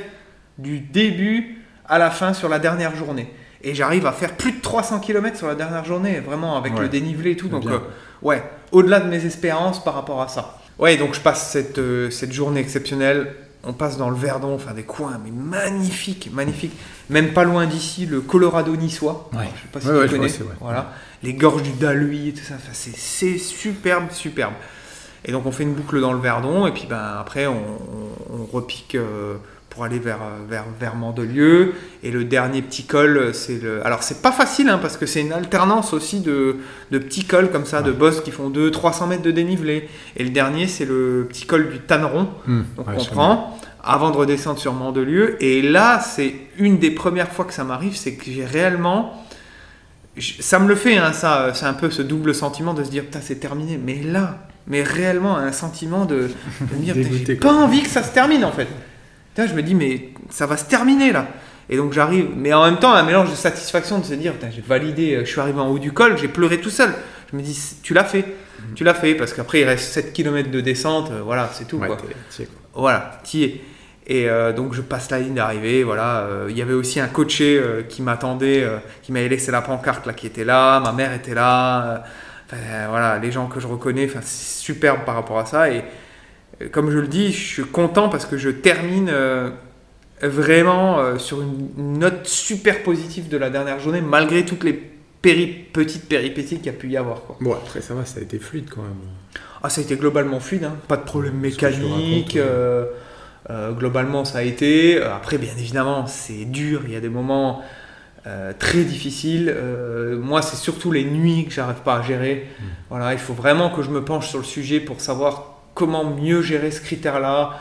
du début à la fin sur la dernière journée. Et j'arrive à faire plus de 300 km sur la dernière journée, vraiment, avec Ouais. le dénivelé et tout. C'est Donc, bien. ouais, au-delà de mes espérances par rapport à ça. Ouais, donc je passe cette journée exceptionnelle. On passe dans le Verdon, enfin des coins, mais magnifiques, magnifiques. Même pas loin d'ici, le Colorado niçois. Ouais. Je sais pas si Ouais, tu ouais, je connais. vois, c'est vrai. Voilà. Les gorges du Daluy et tout ça. Enfin, c'est superbe, superbe. Et donc on fait une boucle dans le Verdon, et puis ben, après on repique pour aller vers Mandelieu. Et le dernier petit col, c'est le. Alors c'est pas facile, hein, parce que c'est une alternance aussi de petits cols comme ça, de bosses qui font 200-300 mètres de dénivelé. Et le dernier, c'est le petit col du Tanneron. Donc Ouais, on je prend avant de redescendre sur Mandelieu. Et là, c'est une des premières fois que ça m'arrive, c'est que j'ai réellement. Ça me le fait, hein, ça, c'est un peu ce double sentiment de se dire, putain, c'est terminé. Mais là, mais réellement, un sentiment de me dire, Dégoûté, j'ai quoi. pas envie que ça se termine en fait. Putain, je me dis, mais ça va se terminer là. Et donc j'arrive, mais en même temps, un mélange de satisfaction de se dire, putain, j'ai validé, je suis arrivé en haut du col, j'ai pleuré tout seul. Je me dis, tu l'as fait. Tu l'as fait, parce qu'après, il reste 7 km de descente, voilà, c'est tout. Ouais, Quoi. t'y es, quoi. Voilà, t'y es. Et donc je passe la ligne d'arrivée, voilà. Il y avait aussi un coaché qui m'attendait, qui m'avait laissé la pancarte là, qui était là, ma mère était là. Enfin, voilà, les gens que je reconnais, enfin, c'est superbe par rapport à ça. Et comme je le dis, je suis content parce que je termine vraiment sur une note super positive de la dernière journée, malgré toutes les petites péripéties qu'il y a pu y avoir. Quoi. Bon, après, ça va, ça a été fluide quand même. Ah, ça a été globalement fluide, hein. Pas de problème Ce que tu mécanique. racontes, Globalement, ça a été. Après, bien évidemment, c'est dur. Il y a des moments très difficiles. Moi, c'est surtout les nuits que j'arrive pas à gérer. Voilà, il faut vraiment que je me penche sur le sujet pour savoir comment mieux gérer ce critère-là.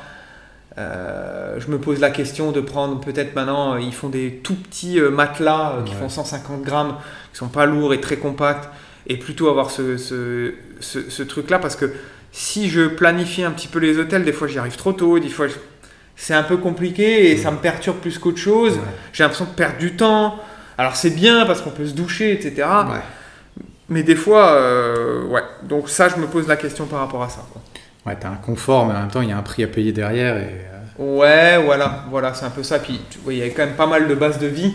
Je me pose la question de prendre peut-être maintenant, ils font des tout petits matelas qui font 150 grammes, qui sont pas lourds et très compacts, et plutôt avoir ce truc-là, parce que si je planifie un petit peu les hôtels, des fois j'y arrive trop tôt, des fois c'est un peu compliqué et ça me perturbe plus qu'autre chose. J'ai l'impression de perdre du temps. Alors c'est bien parce qu'on peut se doucher, etc. Mais des fois, ouais. Donc ça, je me pose la question par rapport à ça. Quoi. Ouais, t'as un confort, mais en même temps, il y a un prix à payer derrière. Et, Ouais, voilà, c'est un peu ça. Puis tu vois, il y a quand même pas mal de bases de vie.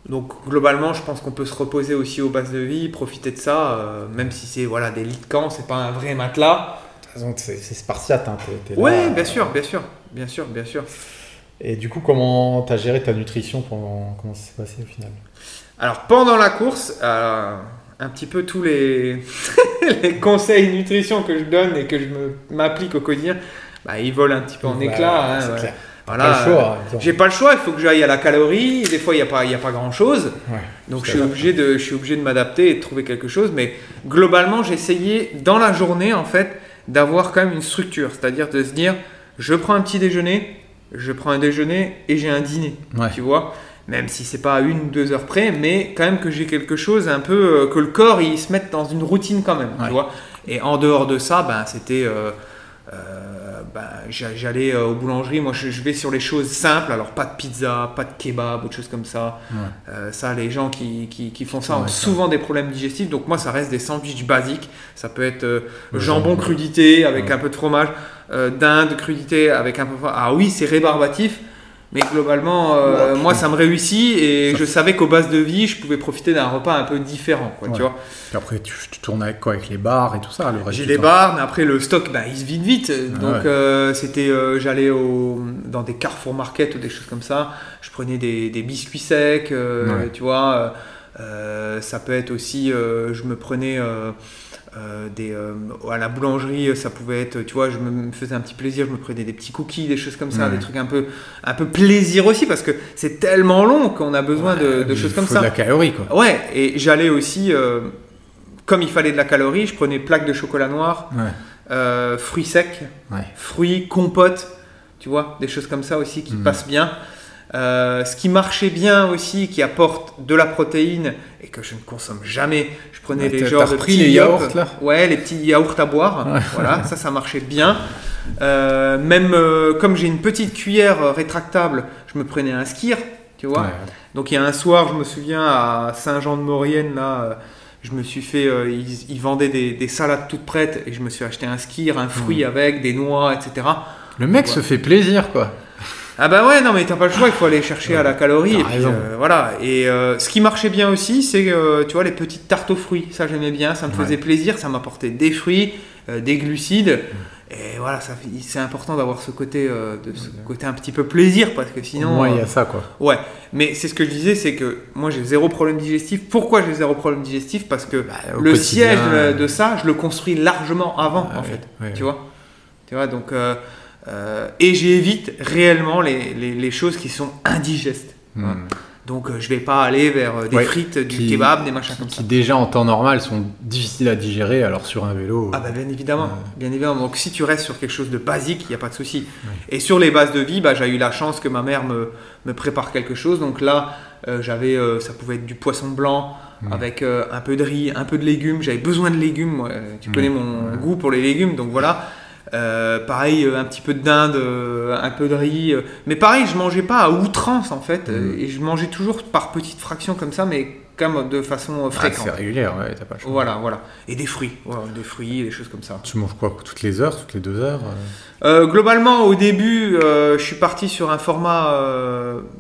Donc globalement, je pense qu'on peut se reposer aussi aux bases de vie, profiter de ça, même si c'est voilà, des lits de camp, c'est pas un vrai matelas. De toute façon, c'est spartiate, hein, t'es là. Ouais, bien sûr. Et du coup, comment t'as géré ta nutrition comment ça s'est passé au final? Alors pendant la course, un petit peu tous les, les conseils nutrition que je donne et que je m'applique au quotidien, bah, ils volent un petit peu en éclats. Hein, c'est ouais. clair. Voilà, Pas le choix, j'ai pas le choix, il faut que j'aille à la calorie. Des fois, il n'y a pas grand chose. Ouais, Donc, je suis obligé de m'adapter et de trouver quelque chose. Mais globalement, j'ai essayé dans la journée, en fait, d'avoir quand même une structure. C'est-à-dire de se dire, je prends un petit déjeuner, je prends un déjeuner et j'ai un dîner. Ouais. Tu vois, même si c'est pas à 1 ou 2 heures près, mais quand même que j'ai quelque chose un peu, que le corps, il se mette dans une routine quand même. Tu vois. Et en dehors de ça, ben, c'était... j'allais aux boulangeries, moi je vais sur les choses simples, alors pas de pizza, pas de kebab, autre chose comme ça. Ça, les gens qui font ça ont souvent des problèmes digestifs, donc moi ça reste des sandwichs basiques. Ça peut être jambon crudité avec un peu de fromage, dinde crudité avec un peu de fromage. Ah oui, c'est rébarbatif, mais globalement, moi ça me réussit et je savais qu'aux bases de vie, je pouvais profiter d'un repas un peu différent. Quoi, tu vois. Et après, tu tournes avec quoi? Avec les bars et tout ça? J'ai les bars, mais après le stock, il se vide vite. Donc j'allais dans des Carrefour Market ou des choses comme ça. Je prenais des biscuits secs, tu vois. Ça peut être aussi, je me prenais à la boulangerie, ça pouvait être, tu vois, je me faisais un petit plaisir, je me prenais des petits cookies, des choses comme ça, des trucs un peu plaisir aussi, parce que c'est tellement long qu'on a besoin de choses comme ça. Il faut de la calorie, quoi. Ouais, et j'allais aussi, comme il fallait de la calorie, je prenais plaques de chocolat noir, fruits secs, fruits, compotes, tu vois, des choses comme ça aussi qui passent bien. Ce qui marchait bien aussi, qui apporte de la protéine et que je ne consomme jamais, je prenais les genres de petits yaourts là. Ouais, les petits yaourts à boire. Voilà, ça marchait bien. Même comme j'ai une petite cuillère rétractable, je me prenais un skyr, tu vois. Donc il y a un soir, je me souviens à Saint-Jean-de-Maurienne là. Je me suis fait, ils vendaient des salades toutes prêtes et je me suis acheté un skyr, un fruit avec des noix, etc. Le mec se fait plaisir, quoi. Ah bah ouais, non mais t'as pas le choix, il faut aller chercher à la calorie. Et puis, voilà. Et ce qui marchait bien aussi, c'est tu vois les petites tartes aux fruits. Ça j'aimais bien, ça me faisait plaisir, ça m'apportait des fruits, des glucides. Et voilà, c'est important d'avoir ce côté, côté un petit peu plaisir parce que sinon. Moi, il y a ça, quoi. Ouais, mais c'est ce que je disais, c'est que moi j'ai zéro problème digestif. Pourquoi j'ai zéro problème digestif? Parce que le siège de ça, je le construis largement avant, en fait. Tu vois, donc. Et j'évite réellement les choses qui sont indigestes. Donc je vais pas aller vers des frites, du kebab, des machins comme ça. Qui déjà en temps normal sont difficiles à digérer, alors sur un vélo... Ah bah bien évidemment, bien évidemment. Donc si tu restes sur quelque chose de basique, il n'y a pas de souci. Et sur les bases de vie, j'ai eu la chance que ma mère me prépare quelque chose. Donc là, j'avais, ça pouvait être du poisson blanc, avec un peu de riz, un peu de légumes. J'avais besoin de légumes, moi. Tu connais mon goût pour les légumes, donc voilà. Pareil, un petit peu de dinde, un peu de riz, mais pareil, je mangeais pas à outrance en fait, et je mangeais toujours par petites fractions comme ça, mais comme de façon fréquente. C'est régulière, t'as pas le choix. Voilà, et des fruits, des choses comme ça. Tu manges quoi, toutes les heures, toutes les 2 heures Globalement, au début, je suis parti sur un format,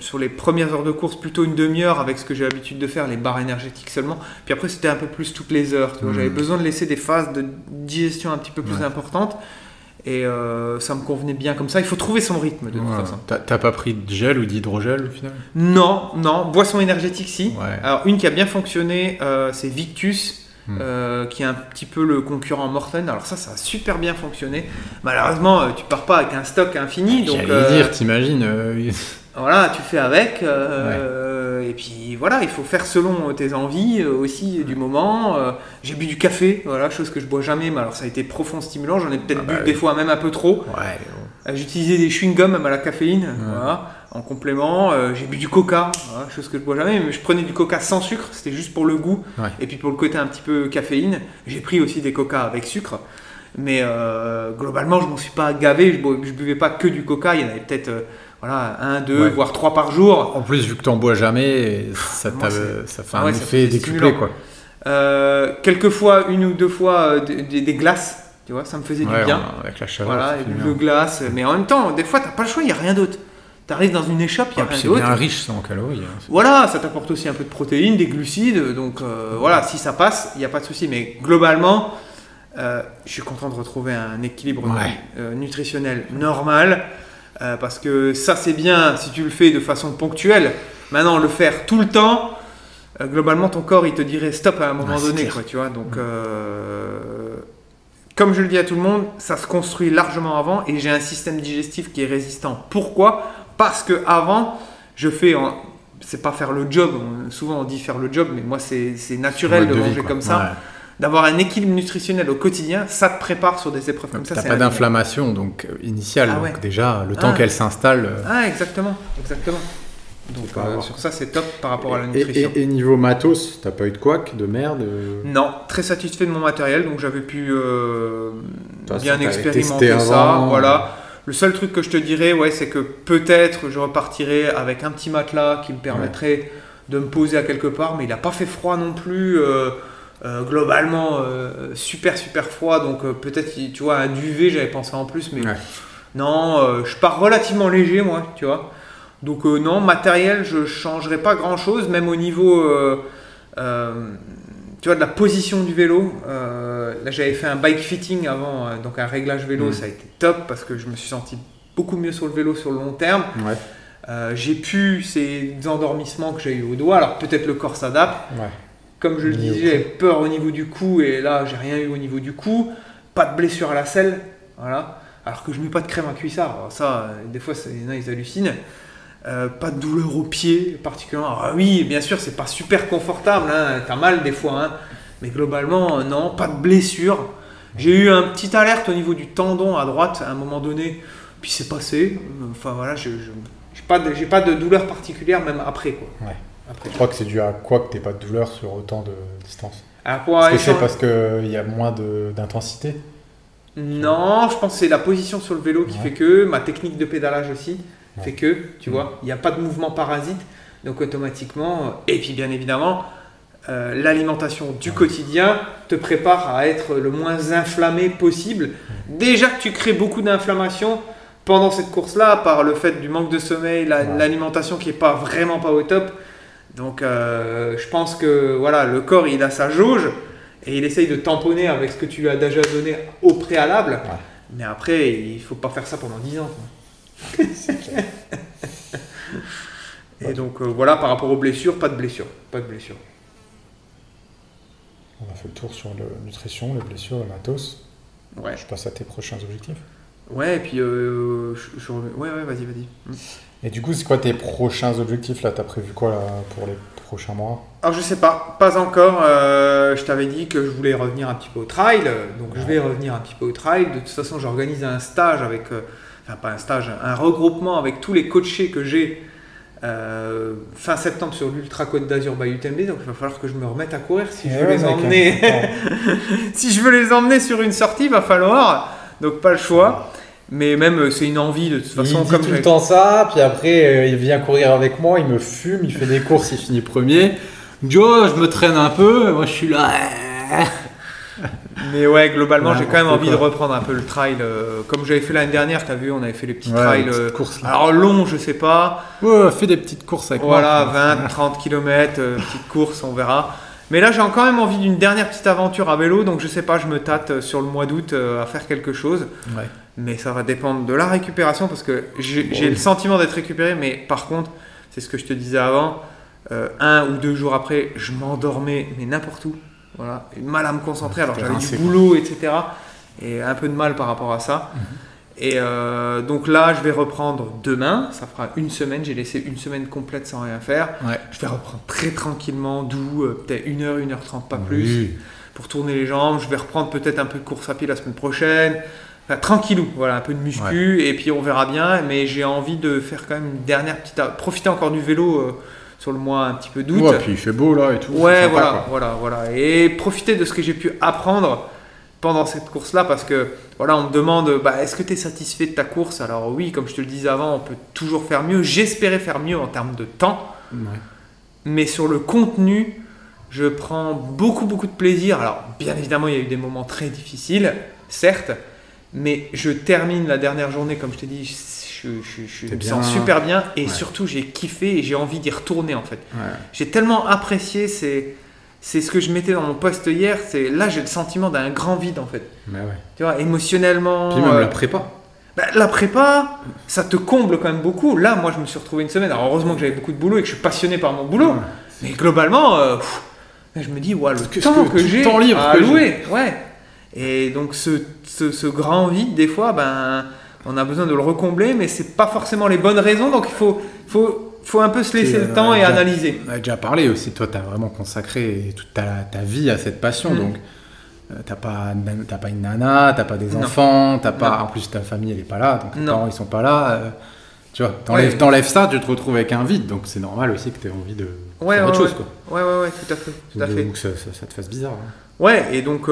sur les premières heures de course, plutôt une demi-heure avec ce que j'ai l'habitude de faire, les barres énergétiques seulement. Puis après, c'était un peu plus toutes les heures. Tu vois, j'avais besoin de laisser des phases de digestion un petit peu plus importantes. Et ça me convenait bien comme ça. Il faut trouver son rythme de toute façon. T'as pas pris de gel ou d'hydrogel au final? Non. Boisson énergétique, si. Alors, une qui a bien fonctionné, c'est Victus, qui est un petit peu le concurrent Morten. Alors ça a super bien fonctionné. Malheureusement, tu pars pas avec un stock infini. Donc, j'allais dire, t'imagines voilà, tu fais avec. Et puis voilà, il faut faire selon tes envies aussi du moment. J'ai bu du café, voilà, chose que je bois jamais, mais alors ça a été profond stimulant. J'en ai peut-être bu des fois même un peu trop. J'utilisais des chewing-gums même à la caféine, voilà, en complément. J'ai bu du coca, voilà, chose que je bois jamais, mais je prenais du coca sans sucre, c'était juste pour le goût. Et puis pour le côté un petit peu caféine, j'ai pris aussi des coca avec sucre. Mais globalement, je m'en suis pas gavé, je buvais pas que du coca, il y en avait peut-être... Voilà, 1, 2, voire 3 par jour. En plus, vu que tu n'en bois jamais, ça fait un effet décuplé, quoi. Quelquefois, 1 ou 2 fois, des glaces, tu vois, ça me faisait du bien. Avec la chaleur. Voilà, de glace. Mais en même temps, des fois, tu n'as pas le choix, il n'y a rien d'autre. Tu arrives dans une échoppe, il n'y a rien d'autre. C'est bien riche en calories. Voilà, ça t'apporte aussi un peu de protéines, des glucides. Donc voilà, si ça passe, il n'y a pas de souci. Mais globalement, je suis content de retrouver un équilibre nutritionnel normal. Parce que ça c'est bien si tu le fais de façon ponctuelle. Maintenant le faire tout le temps, globalement ton corps il te dirait stop à un moment donné, quoi, tu vois. Donc comme je le dis à tout le monde, ça se construit largement avant et j'ai un système digestif qui est résistant. Pourquoi? Parce que avant je fais, c'est pas faire le job, souvent on dit faire le job, mais moi c'est naturel de manger comme ça. D'avoir un équilibre nutritionnel au quotidien, ça te prépare sur des épreuves comme ça. T'as pas d'inflammation donc initiale, donc déjà le temps qu'elle s'installe. Exactement. Donc sur ça c'est top par rapport à la nutrition. Et niveau matos, t'as pas eu de couac, de merde? Non, très satisfait de mon matériel, donc j'avais pu bien expérimenter ça. Voilà. Le seul truc que je te dirais, c'est que peut-être je repartirai avec un petit matelas qui me permettrait de me poser à quelque part, mais il n'a pas fait froid non plus. Globalement super froid, donc peut-être tu vois un duvet, j'avais pensé en plus, mais non, je pars relativement léger moi, tu vois, donc non, matériel je changerai pas grand chose, même au niveau tu vois, de la position du vélo. Là j'avais fait un bike fitting avant, donc un réglage vélo, ça a été top parce que je me suis senti beaucoup mieux sur le vélo sur le long terme. J'ai pu ces endormissements que j'ai eu au doigt. Alors peut-être le corps s'adapte. Ouais. Comme je le disais, j'avais peur au niveau du cou et là j'ai rien eu au niveau du cou. Pas de blessure à la selle. Voilà. Alors que je mets pas de crème à cuissard. Alors ça, des fois, il y en a, ils hallucinent. Pas de douleur aux pieds particulièrement. Alors, oui, bien sûr, c'est pas super confortable. Hein. T'as mal des fois. Hein. Mais globalement, non, pas de blessure. J'ai eu un petit alerte au niveau du tendon à droite à un moment donné. Puis c'est passé. Enfin voilà, j'ai pas de douleur particulière même après. Quoi. Ouais. Après, je crois que c'est dû à quoi que tu n'aies pas de douleur sur autant de distance? Est-ce que c'est parce qu'il y a moins d'intensité? Non, je pense que c'est la position sur le vélo qui fait que, ma technique de pédalage aussi fait que, tu vois, il n'y a pas de mouvement parasite, donc automatiquement, et puis bien évidemment, l'alimentation du quotidien te prépare à être le moins inflammé possible. Déjà que tu crées beaucoup d'inflammation pendant cette course-là, par le fait du manque de sommeil, l'alimentation qui n'est vraiment pas au top. Donc je pense que voilà, le corps il a sa jauge et il essaye de tamponner avec ce que tu lui as déjà donné au préalable. Ouais. Mais après, il ne faut pas faire ça pendant 10 ans. Quoi. Et donc voilà, par rapport aux blessures, pas de blessure. Pas de blessure. On a fait le tour sur la nutrition, les blessures, le matos. Ouais. Je passe à tes prochains objectifs. Ouais, et puis ouais, vas-y. Et du coup, c'est quoi tes prochains objectifs là? T'as prévu quoi là, pour les prochains mois? Alors je sais pas encore. Je t'avais dit que je voulais revenir un petit peu au trail, donc je vais revenir un petit peu au trail. De toute façon, j'organise un stage avec, enfin pas un stage, un regroupement avec tous les coachés que j'ai fin septembre sur l'Ultra Côte d'Azur by UTMB. Donc il va falloir que je me remette à courir si je veux les emmener. Si je veux les emmener sur une sortie, il va falloir. Donc pas le choix. Mais même c'est une envie de toute façon. Il dit tout le temps ça, puis après il vient courir avec moi, il me fume, il fait des courses, il finit premier. Il dit oh, je me traîne un peu, moi je suis là. Mais ouais, globalement j'ai quand même envie de reprendre un peu le trail. Comme j'avais fait l'année dernière, t'as vu, on avait fait les petits trails. Courses, alors long, je sais pas. Ouais, fais des petites courses avec moi. Voilà, 20, 30 km, petites courses, on verra. Mais là j'ai quand même envie d'une dernière petite aventure à vélo, donc je sais pas, je me tâte sur le mois d'août à faire quelque chose. Ouais. Mais ça va dépendre de la récupération parce que j'ai le sentiment d'être récupéré, mais par contre, c'est ce que je te disais avant, 1 ou 2 jours après, je m'endormais, mais n'importe où. Voilà, mal à me concentrer alors j'avais du boulot, etc. Et un peu de mal par rapport à ça. Et donc là, je vais reprendre demain, ça fera une semaine, j'ai laissé une semaine complète sans rien faire. Ouais. Je vais reprendre très tranquillement, doux, peut-être 1h, 1h30, pas plus, pour tourner les jambes. Je vais reprendre peut-être un peu de course à pied la semaine prochaine. Enfin, tranquillou, voilà, un peu de muscu et puis on verra bien. Mais j'ai envie de faire quand même une dernière petite... profiter encore du vélo sur le mois un petit peu d'août. Ouais, puis il fait beau là et tout. Ouais, sympa, voilà. Et profiter de ce que j'ai pu apprendre pendant cette course-là parce que voilà, on me demande est-ce que tu es satisfait de ta course? Alors oui, comme je te le disais avant, on peut toujours faire mieux. J'espérais faire mieux en termes de temps. Ouais. Mais sur le contenu, je prends beaucoup de plaisir. Alors bien évidemment, il y a eu des moments très difficiles, certes. Mais je termine la dernière journée, comme je t'ai dit, je me sens super bien et surtout j'ai kiffé et j'ai envie d'y retourner en fait. Ouais. J'ai tellement apprécié, c'est ce que je mettais dans mon post hier, là j'ai le sentiment d'un grand vide en fait. Ouais. Tu vois, émotionnellement. Puis même la prépa. La prépa, ça te comble quand même beaucoup. Là, moi je me suis retrouvé une semaine, alors heureusement que j'avais beaucoup de boulot et que je suis passionné par mon boulot. Ouais. Mais globalement, je me dis, le temps que j'ai à allouer. Ouais. Et donc ce grand vide, des fois, on a besoin de le recombler, mais c'est pas forcément les bonnes raisons. Donc il faut un peu se laisser le temps et analyser. On a déjà parlé aussi, toi tu as vraiment consacré toute ta vie à cette passion. Donc t'as pas une nana, t'as pas des enfants, t'as pas, en plus ta famille elle est pas là, donc tes parents ils sont pas là. Tu vois, t'enlèves ça, tu te retrouves avec un vide. Donc c'est normal aussi que tu aies envie de faire autre chose. Quoi. Ouais, tout à fait. Donc ça te fasse bizarre. Hein. Ouais, et donc...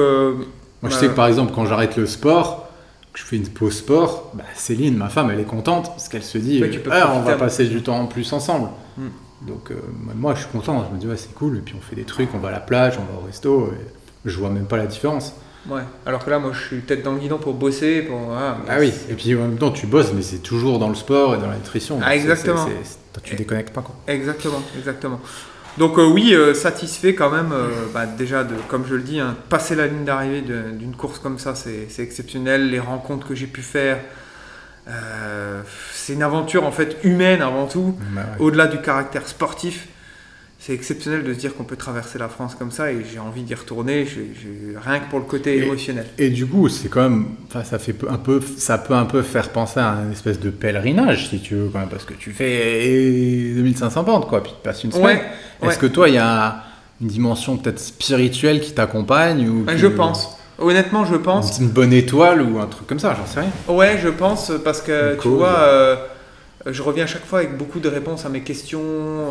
Moi, je sais que par exemple, quand j'arrête le sport, que je fais une pause sport, Céline, ma femme, elle est contente parce qu'elle se dit on va passer du temps en plus ensemble. Donc, moi, je suis content. Je me dis, c'est cool. Et puis, on fait des trucs, on va à la plage, on va au resto. Et je vois même pas la différence. Ouais, alors que là, moi, je suis tête dans le guidon pour bosser. Oui, et puis en même temps, tu bosses, mais c'est toujours dans le sport et dans la nutrition. Exactement. Tu déconnectes pas, quoi. Exactement. Donc oui, satisfait quand même, déjà, comme je le dis, passer la ligne d'arrivée d'une course comme ça, c'est exceptionnel. Les rencontres que j'ai pu faire, C'est une aventure en fait humaine avant tout, Bah ouais. au-delà du caractère sportif. C'est exceptionnel de se dire qu'on peut traverser la France comme ça et j'ai envie d'y retourner, rien que pour le côté émotionnel. Et du coup, c'est quand même, enfin, ça peut un peu faire penser à une espèce de pèlerinage, si tu veux, quand même, parce que tu fais 2500 pentes, quoi, puis tu passes une semaine. Ouais, Est-ce que toi, il y a une dimension peut-être spirituelle qui t'accompagne ou je pense. Honnêtement, je pense. Une bonne étoile ou un truc comme ça, j'en sais rien. Ouais, je pense parce que Une tu cause. vois, je reviens chaque fois avec beaucoup de réponses à mes questions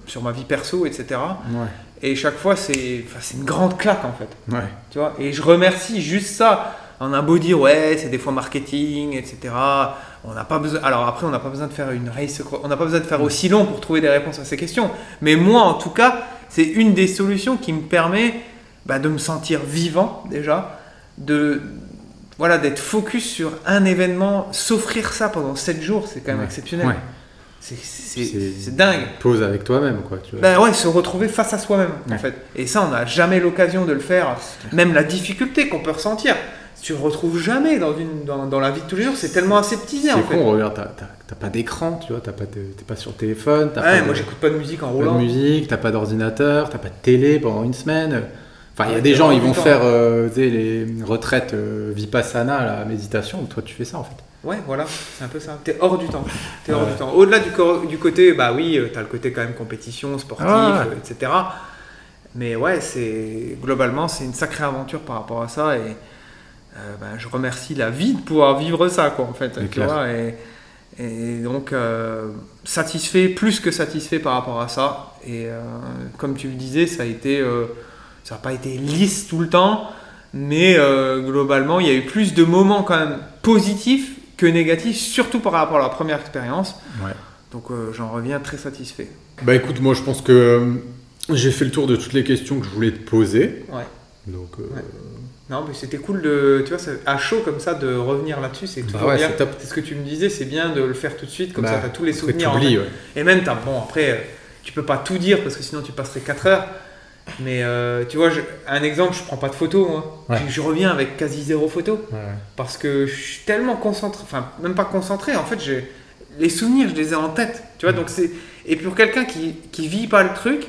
sur ma vie perso, etc. Ouais. Et chaque fois, c'est une grande claque en fait. Ouais. Tu vois, et je remercie juste ça. On a beau dire, ouais, c'est des fois marketing, etc. On n'a pas besoin. Alors après, on n'a pas besoin de faire une race. On n'a pas besoin de faire aussi long pour trouver des réponses à ces questions. Mais moi, en tout cas, c'est une des solutions qui me permet de me sentir vivant déjà, d'être focus sur un événement, s'offrir ça pendant 7 jours, c'est quand même exceptionnel. Ouais. C'est dingue. Pause avec toi-même, quoi. Tu vois. Ben ouais, se retrouver face à soi-même, en fait. Et ça, on n'a jamais l'occasion de le faire. Même la difficulté qu'on peut ressentir, tu ne retrouves jamais dans la vie de tous les jours. C'est tellement aseptisé, en fait. C'est con, regarde, t'as pas d'écran, tu vois, t'es pas sur le téléphone. Moi, j'écoute pas de musique en roulant. Pas de musique, t'as pas d'ordinateur, t'as pas de télé pendant une semaine. Enfin, il y a Ouais, des gens, ils vont temps. faire les retraites Vipassana, la méditation, toi tu fais ça en fait. Ouais, voilà, c'est un peu ça. T'es hors du temps. Hors du temps. Au-delà du côté, t'as le côté quand même compétition, sportif, etc. Mais ouais, globalement, c'est une sacrée aventure par rapport à ça. Et je remercie la vie de pouvoir vivre ça, quoi, en fait. Tu vois, et donc, plus que satisfait par rapport à ça. Et comme tu le disais, ça n'a pas été lisse tout le temps. Mais globalement, il y a eu plus de moments quand même positifs que négatif, surtout par rapport à la première expérience. Ouais. Donc j'en reviens très satisfait. Bah écoute, moi je pense que j'ai fait le tour de toutes les questions que je voulais te poser. Ouais. Donc, Non, mais c'était cool tu vois, à chaud comme ça de revenir là-dessus, c'est toujours bien. C'est top. C'est ce que tu me disais, c'est bien de le faire tout de suite, comme ça tu as tous les souvenirs. Ouais. Et même, après, tu peux pas tout dire parce que sinon tu passerais 4 heures. Mais tu vois, un exemple, je prends pas de photos, moi. Ouais. Je reviens avec quasi 0 photos. Ouais. Parce que je suis tellement concentré, enfin, même pas concentré, en fait, les souvenirs, je les ai en tête. Tu vois, donc et pour quelqu'un qui vit pas le truc,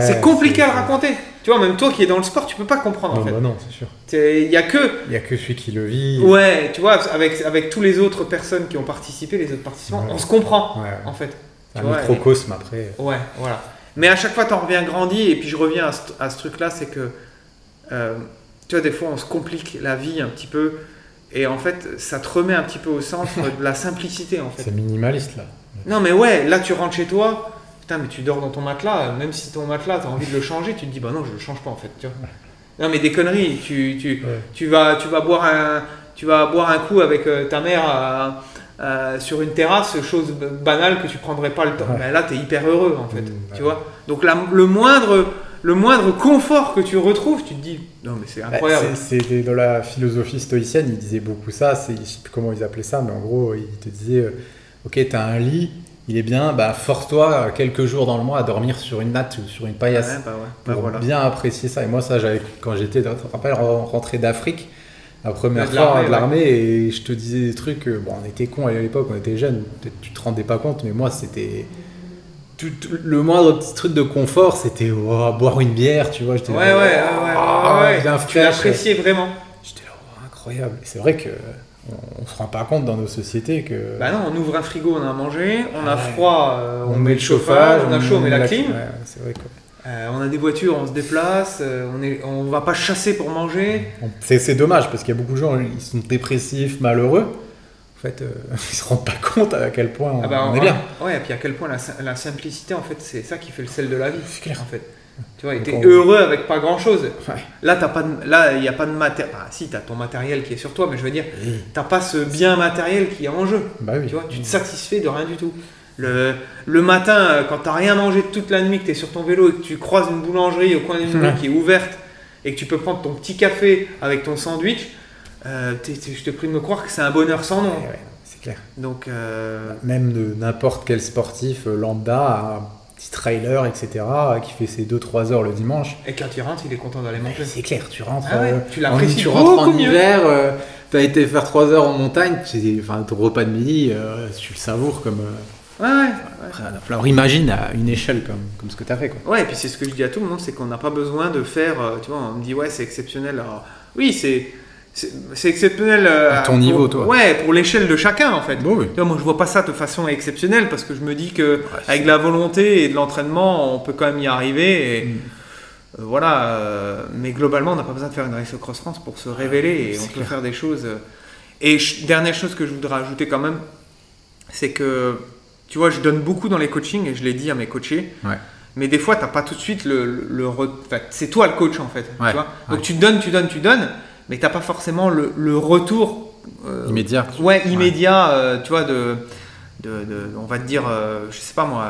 c'est compliqué à le raconter. Tu vois, même toi qui es dans le sport, tu peux pas comprendre en fait. Non, c'est sûr. Il y a que celui qui le vit. Ouais, tu vois, avec tous les autres personnes qui ont participé, les autres participants, on se comprend en fait. C'est un microcosme après. Ouais, voilà. Mais à chaque fois, tu en reviens grandi. Et puis je reviens à ce truc-là, c'est que tu vois, des fois, on se complique la vie un petit peu. Et en fait, ça te remet un petit peu au centre de la simplicité en fait. C'est minimaliste là. Non, mais ouais, là tu rentres chez toi. Putain, mais tu dors dans ton matelas, même si ton matelas, tu as envie de le changer, tu te dis, bah non, je le change pas en fait. Tu vois. Non, mais des conneries, tu vas boire un coup avec ta mère sur une terrasse, chose banale que tu prendrais pas le temps. Ben là, tu es hyper heureux en fait. Tu vois. Donc le moindre confort que tu retrouves, tu te dis, non, mais c'est incroyable. C'est dans la philosophie stoïcienne, ils disaient beaucoup ça, je sais plus comment ils appelaient ça, mais en gros, ils te disaient, ok, tu as un lit. Il est bien, force-toi quelques jours dans le mois à dormir sur une natte ou sur une paillasse pour bien apprécier ça. Et moi, ça, quand j'étais, tu te rappelles, rentré d'Afrique, la première fois de l'armée, et je te disais des trucs, on était cons à l'époque, on était jeunes, peut-être tu te rendais pas compte, mais moi, c'était... le moindre petit truc de confort, c'était boire une bière, tu vois. J'étais là, tu l'appréciais vraiment. J'étais là, incroyable. Et c'est vrai que... On ne se rend pas compte dans nos sociétés que... Bah non, on ouvre un frigo, on a mangé, on a froid, on met le chauffage, on a chaud, on met la clim. Ouais, c'est vrai que... on a des voitures, on se déplace, on va pas chasser pour manger. C'est dommage parce qu'il y a beaucoup de gens, ils sont dépressifs, malheureux. En fait, ils se rendent pas compte à quel point on est bien. Ouais, et puis à quel point la simplicité, en fait, c'est ça qui fait le sel de la vie. C'est clair. En fait. Tu vois, et t'es heureux avec pas grand chose. Ouais. Là, il n'y a pas de matériel. Bah, si, t'as ton matériel qui est sur toi, mais je veux dire, t'as pas ce bien matériel qui est en jeu. Bah oui. Tu vois, tu te satisfais de rien du tout. Le matin, quand t'as rien mangé toute la nuit, que t'es sur ton vélo et que tu croises une boulangerie au coin d'une rue qui est ouverte et que tu peux prendre ton petit café avec ton sandwich, je te prie de me croire que c'est un bonheur sans nom. Ouais, c'est clair. Donc, même de n'importe quel sportif lambda petit trailer, etc., qui fait ses 2-3 heures le dimanche. Et quand tu rentres, il est content d'aller monter. C'est clair, tu rentres, tu l'apprécies tu rentres en hiver, tu as été faire 3 heures en montagne, ton repas de midi, tu le savoures comme... Alors imagine à une échelle comme ce que tu as fait. Quoi. Ouais, et puis c'est ce que je dis à tout le monde, c'est qu'on n'a pas besoin de faire, tu vois, on me dit ouais c'est exceptionnel. Alors, oui, c'est exceptionnel à ton niveau, toi. Ouais, pour l'échelle de chacun en fait. Bon, oui. Tu vois, moi je vois pas ça de façon exceptionnelle parce que je me dis que avec de la volonté et de l'entraînement, on peut quand même y arriver. Et, mais globalement, on n'a pas besoin de faire une race au Cross France pour se révéler et on peut faire des choses. Et dernière chose que je voudrais ajouter quand même, c'est que tu vois, je donne beaucoup dans les coachings et je l'ai dit à mes coachés. Ouais. Mais des fois, tu n'as pas tout de suite c'est toi le coach en fait. Tu vois. Donc tu donnes, mais tu n'as pas forcément le retour immédiat. Immédiat, tu vois, on va te dire, je sais pas moi,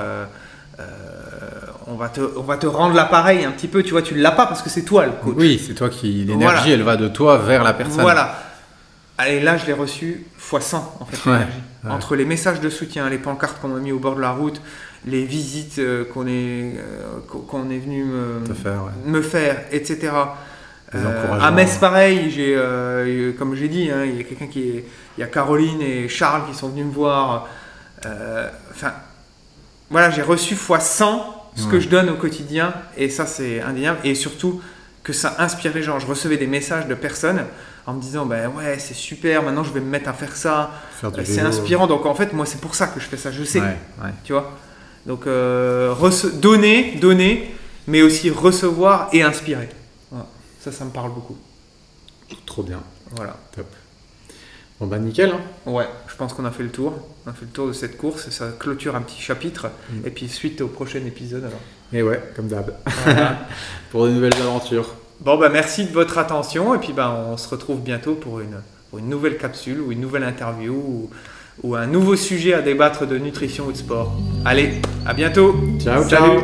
on va te rendre l'appareil un petit peu, tu vois, tu ne l'as pas parce que c'est toi le coach. Oui, c'est toi qui, l'énergie, elle va de toi vers la personne. Voilà. Et là, je l'ai reçu x100 en fait, l'énergie. Ouais. Entre les messages de soutien, les pancartes qu'on m'a mis au bord de la route, les visites qu'on est venu me faire, etc. À Metz, pareil, comme j'ai dit, il y a quelqu'un il y a Caroline et Charles qui sont venus me voir. Voilà, j'ai reçu x100 ce que je donne au quotidien, et ça c'est indéniable. Et surtout que ça inspire les gens. Je recevais des messages de personnes en me disant ouais c'est super, maintenant je vais me mettre à faire ça, c'est inspirant. Donc en fait moi c'est pour ça que je fais ça, je sais, tu vois. Donc donner, mais aussi recevoir et inspirer. Voilà. Ça me parle beaucoup. Trop bien. Voilà. Top. Bon nickel. Hein. Ouais, je pense qu'on a fait le tour. On a fait le tour de cette course et ça clôture un petit chapitre. Et puis suite au prochain épisode alors. Et ouais, comme d'hab. Voilà. Pour de nouvelles aventures. Bon merci de votre attention et puis on se retrouve bientôt pour une nouvelle capsule ou une nouvelle interview ou un nouveau sujet à débattre de nutrition ou de sport. Allez, à bientôt. Ciao. Salut.